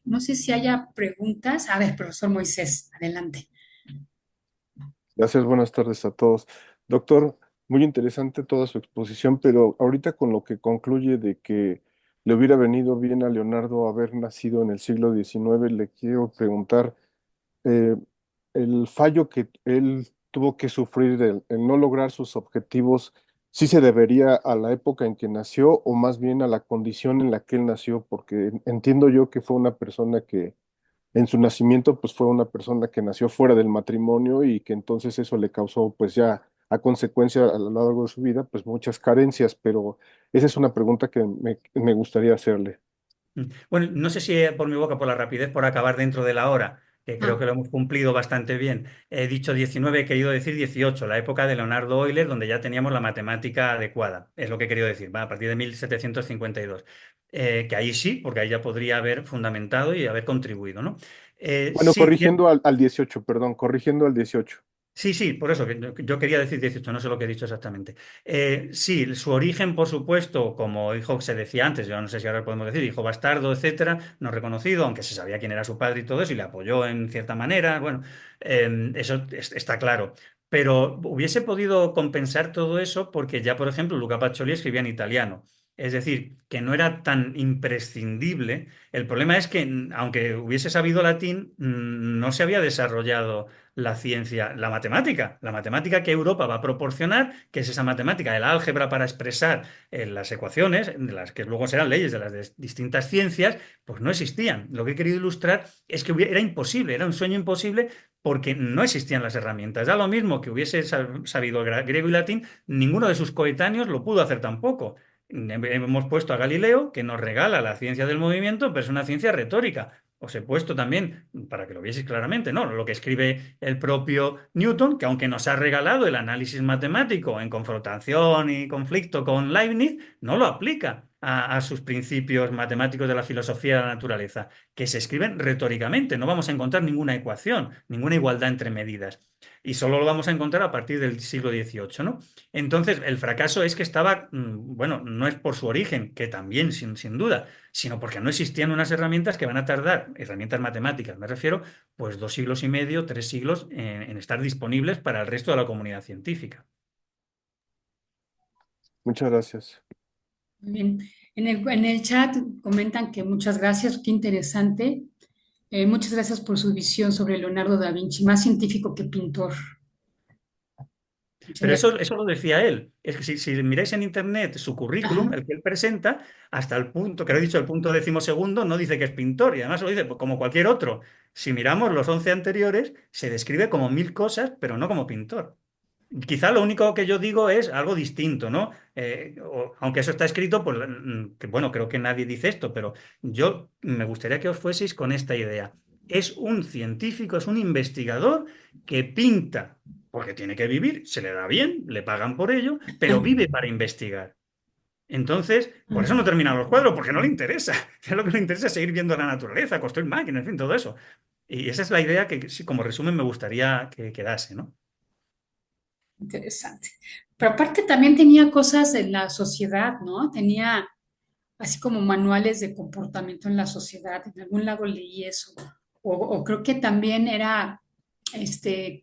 S1: No sé si haya preguntas. A ver, profesor Moisés, adelante.
S3: Gracias, buenas tardes a todos. Doctor, muy interesante toda su exposición, pero ahorita con lo que concluye de que le hubiera venido bien a Leonardo haber nacido en el siglo XIX, le quiero preguntar, eh, el fallo que él tuvo que sufrir, el no lograr sus objetivos, ¿sí se debería a la época en que nació o más bien a la condición en la que él nació? Porque entiendo yo que fue una persona que en su nacimiento pues fue una persona que nació fuera del matrimonio y que entonces eso le causó pues ya a consecuencia a lo largo de su vida pues muchas carencias, pero esa es una pregunta que me gustaría hacerle.
S2: Bueno, no sé si por mi boca, por la rapidez, por acabar dentro de la hora, que creo
S1: Ah,
S2: que lo hemos cumplido bastante bien. He dicho 19, he querido decir 18, la época de Leonardo Euler, donde ya teníamos la matemática adecuada. Es lo que he querido decir, va, a partir de 1752. Que ahí sí, porque ahí ya podría haber fundamentado y haber contribuido, ¿no?
S3: Bueno,
S2: Sí,
S3: corrigiendo al 18, perdón, corrigiendo al 18.
S2: sí, sí, por eso, que yo quería decir 18, no sé lo que he dicho exactamente. Sí, su origen, por supuesto, como hijo se decía antes, yo no sé si ahora podemos decir, hijo bastardo, etcétera, no reconocido, aunque se sabía quién era su padre y todo eso, y le apoyó en cierta manera, bueno, eso está claro. Pero hubiese podido compensar todo eso porque ya, por ejemplo, Luca Pacioli escribía en italiano. Es decir, que no era tan imprescindible. El problema es que, aunque hubiese sabido latín, no se había desarrollado la ciencia, la matemática que Europa va a proporcionar, que es esa matemática, el álgebra para expresar las ecuaciones, de las que luego serán leyes de las distintas ciencias, pues no existían. Lo que he querido ilustrar es que era imposible, era un sueño imposible porque no existían las herramientas. Da lo mismo que hubiese sabido griego y latín, ninguno de sus coetáneos lo pudo hacer tampoco. Hemos puesto a Galileo, que nos regala la ciencia del movimiento, pero es una ciencia retórica. Os he puesto también, para que lo vieseis claramente, ¿no? Lo que escribe el propio Newton, que aunque nos ha regalado el análisis matemático en confrontación y conflicto con Leibniz, no lo aplica a sus principios matemáticos de la filosofía de la naturaleza, que se escriben retóricamente. No vamos a encontrar ninguna ecuación, ninguna igualdad entre medidas. Y solo lo vamos a encontrar a partir del siglo XVIII, ¿no? Entonces, el fracaso es que estaba, bueno, no es por su origen, que también, sin duda, sino porque no existían unas herramientas que van a tardar, herramientas matemáticas, me refiero, pues 2 siglos y medio, 3 siglos en estar disponibles para el resto de la comunidad científica.
S3: Muchas gracias.
S1: muy bien. En el chat comentan que muchas gracias, qué interesante. Muchas gracias por su visión sobre Leonardo da Vinci, más científico que pintor. Muchas
S2: Pero
S1: gracias.
S2: eso lo decía él. Es que si miráis en internet su
S1: Ajá.
S2: currículum, el que él presenta, hasta el punto, que lo he dicho, el punto 12.2, no dice que es pintor, y además lo dice pues, como cualquier otro. Si miramos los 11 anteriores, se describe como mil cosas, pero no como pintor. Quizá lo único que yo digo es algo distinto, ¿no? Aunque eso está escrito, pues que, bueno, creo que nadie dice esto, pero yo me gustaría que os fueseis con esta idea. Es un científico, es un investigador que pinta porque tiene que vivir, se le da bien, le pagan por ello, pero vive para investigar. Entonces, por eso no termina los cuadros, porque no le interesa. Lo que le interesa es seguir viendo la naturaleza, construir máquinas, en fin, todo eso. Y esa es la idea que, sí, como resumen, me gustaría que quedase, ¿no?
S1: Interesante. Pero aparte también tenía cosas en la sociedad, ¿no? Tenía así como manuales de comportamiento en la sociedad. En algún lado leí eso. O creo que también era,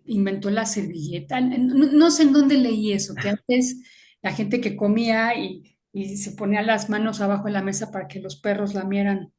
S1: inventó la servilleta. No sé en dónde leí eso, que antes la gente que comía y se ponía las manos abajo de la mesa para que los perros lamieran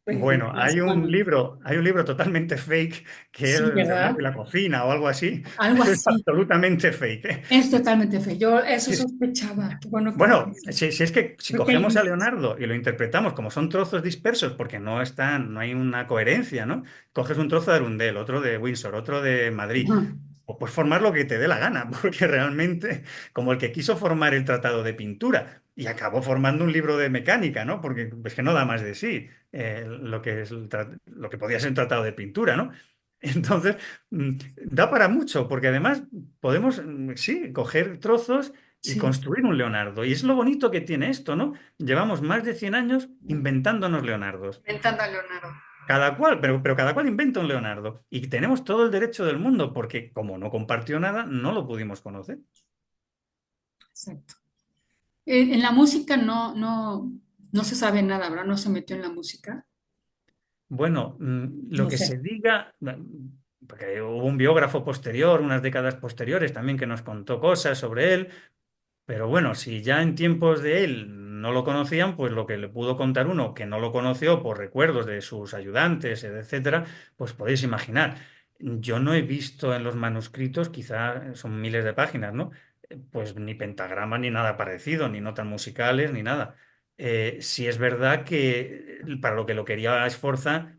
S2: Bueno,
S1: las manos.
S2: hay un libro totalmente fake que es
S1: Sí,
S2: el del
S1: ¿verdad?
S2: arte y la cocina o algo así.
S1: Algo
S2: Eso es
S1: así.
S2: absolutamente fake, ¿eh?
S1: Es totalmente feo. Yo eso
S2: Es-
S1: sospechaba. Qué bueno que me
S2: Bueno,
S1: dices.
S2: si es que si
S1: Creo que hay
S2: cogemos a
S1: indicios.
S2: Leonardo y lo interpretamos como son trozos dispersos, porque no están, no hay una coherencia, ¿no? Coges un trozo de Arundel, otro de Windsor, otro de Madrid,
S1: Ajá.
S2: o puedes formar lo que te dé la gana, porque realmente, como el que quiso formar el tratado de pintura y acabó formando un libro de mecánica, ¿no? Porque es que no da más de sí lo que es lo que podía ser un tratado de pintura, ¿no? Entonces, mm, da para mucho, porque además podemos, sí, coger trozos y
S1: Sí,
S2: construir un Leonardo. Y es lo bonito que tiene esto, ¿no? Llevamos más de 100 años inventándonos Leonardos.
S1: inventando a Leonardo.
S2: Cada cual, pero cada cual inventa un Leonardo. Y tenemos todo el derecho del mundo, porque como no compartió nada, no lo pudimos conocer.
S1: Exacto. En la música no se sabe nada, ¿verdad? No se metió en la música.
S2: Bueno, lo
S1: No
S2: que
S1: sé.
S2: se diga, porque hubo un biógrafo posterior, unas décadas posteriores también que nos contó cosas sobre él. Pero bueno, si ya en tiempos de él no lo conocían, pues lo que le pudo contar uno que no lo conoció por recuerdos de sus ayudantes, etcétera, pues podéis imaginar. Yo no he visto en los manuscritos, quizá son miles de páginas, ¿no? Pues ni pentagrama ni nada parecido, ni notas musicales, ni nada. Sí es verdad que para lo que lo quería Sforza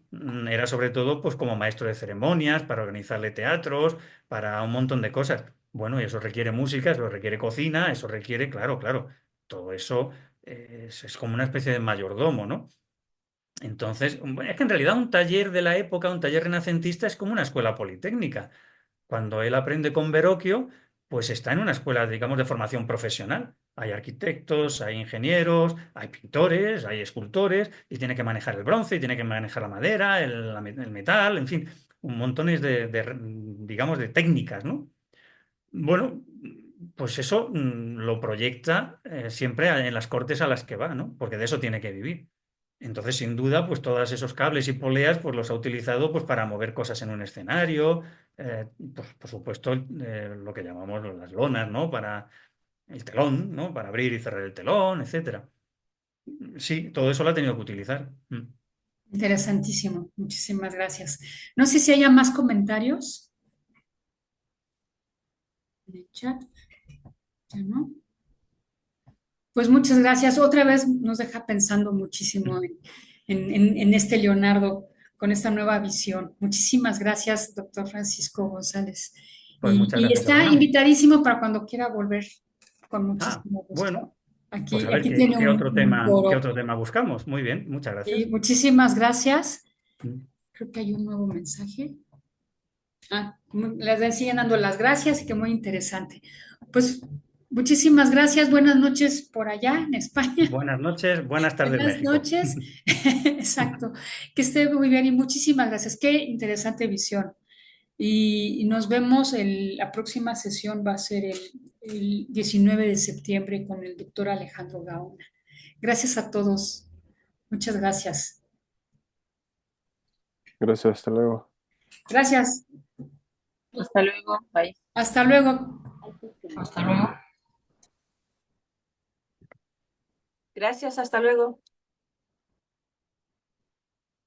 S2: era sobre todo pues como maestro de ceremonias, para organizarle teatros, para un montón de cosas. Bueno, y eso requiere música, eso requiere cocina, eso requiere, claro, claro, todo eso es como una especie de mayordomo, ¿no? Entonces, bueno, es que en realidad un taller de la época, un taller renacentista es como una escuela politécnica. Cuando él aprende con Verrocchio, pues está en una escuela, digamos, de formación profesional. Hay arquitectos, hay ingenieros, hay pintores, hay escultores, y tiene que manejar el bronce, y tiene que manejar la madera, el metal, en fin, un montón digamos, de técnicas, ¿no? Bueno, pues eso lo proyecta siempre en las cortes a las que va, ¿no? Porque de eso tiene que vivir. Entonces, sin duda, pues todos esos cables y poleas, pues los ha utilizado pues para mover cosas en un escenario, pues por supuesto lo que llamamos las lonas, ¿no? Para el telón, ¿no? Para abrir y cerrar el telón, etcétera. Sí, todo eso lo ha tenido que utilizar.
S1: Interesantísimo. Muchísimas gracias. No sé si haya más comentarios en el chat. ¿Ya no? Pues muchas gracias. Otra vez nos deja pensando muchísimo en este Leonardo con esta nueva visión. Muchísimas gracias, doctor Francisco González.
S2: Pues muchas
S1: Y
S2: gracias,
S1: está
S2: Elena.
S1: invitadísimo para cuando quiera volver con
S2: Ah,
S1: muchísimo gusto.
S2: bueno, pues a ver
S1: Aquí tiene un
S2: qué
S1: foro.
S2: otro tema buscamos. Muy bien, muchas
S1: Sí,
S2: gracias.
S1: muchísimas gracias. Creo que hay un nuevo mensaje. Les siguen dando las gracias y que muy interesante. Pues muchísimas gracias. Buenas noches por allá en España.
S2: Buenas noches, buenas tardes,
S1: Buenas
S2: México.
S1: noches. Exacto. Que esté muy bien y muchísimas gracias. Qué interesante visión. Y nos vemos, la próxima sesión va a ser el 19 de septiembre con el doctor Alejandro Gaona. Gracias a todos. Muchas gracias.
S3: Gracias, hasta luego.
S1: Gracias.
S4: Hasta luego. Bye.
S1: Hasta luego.
S4: Hasta luego. Gracias, hasta luego.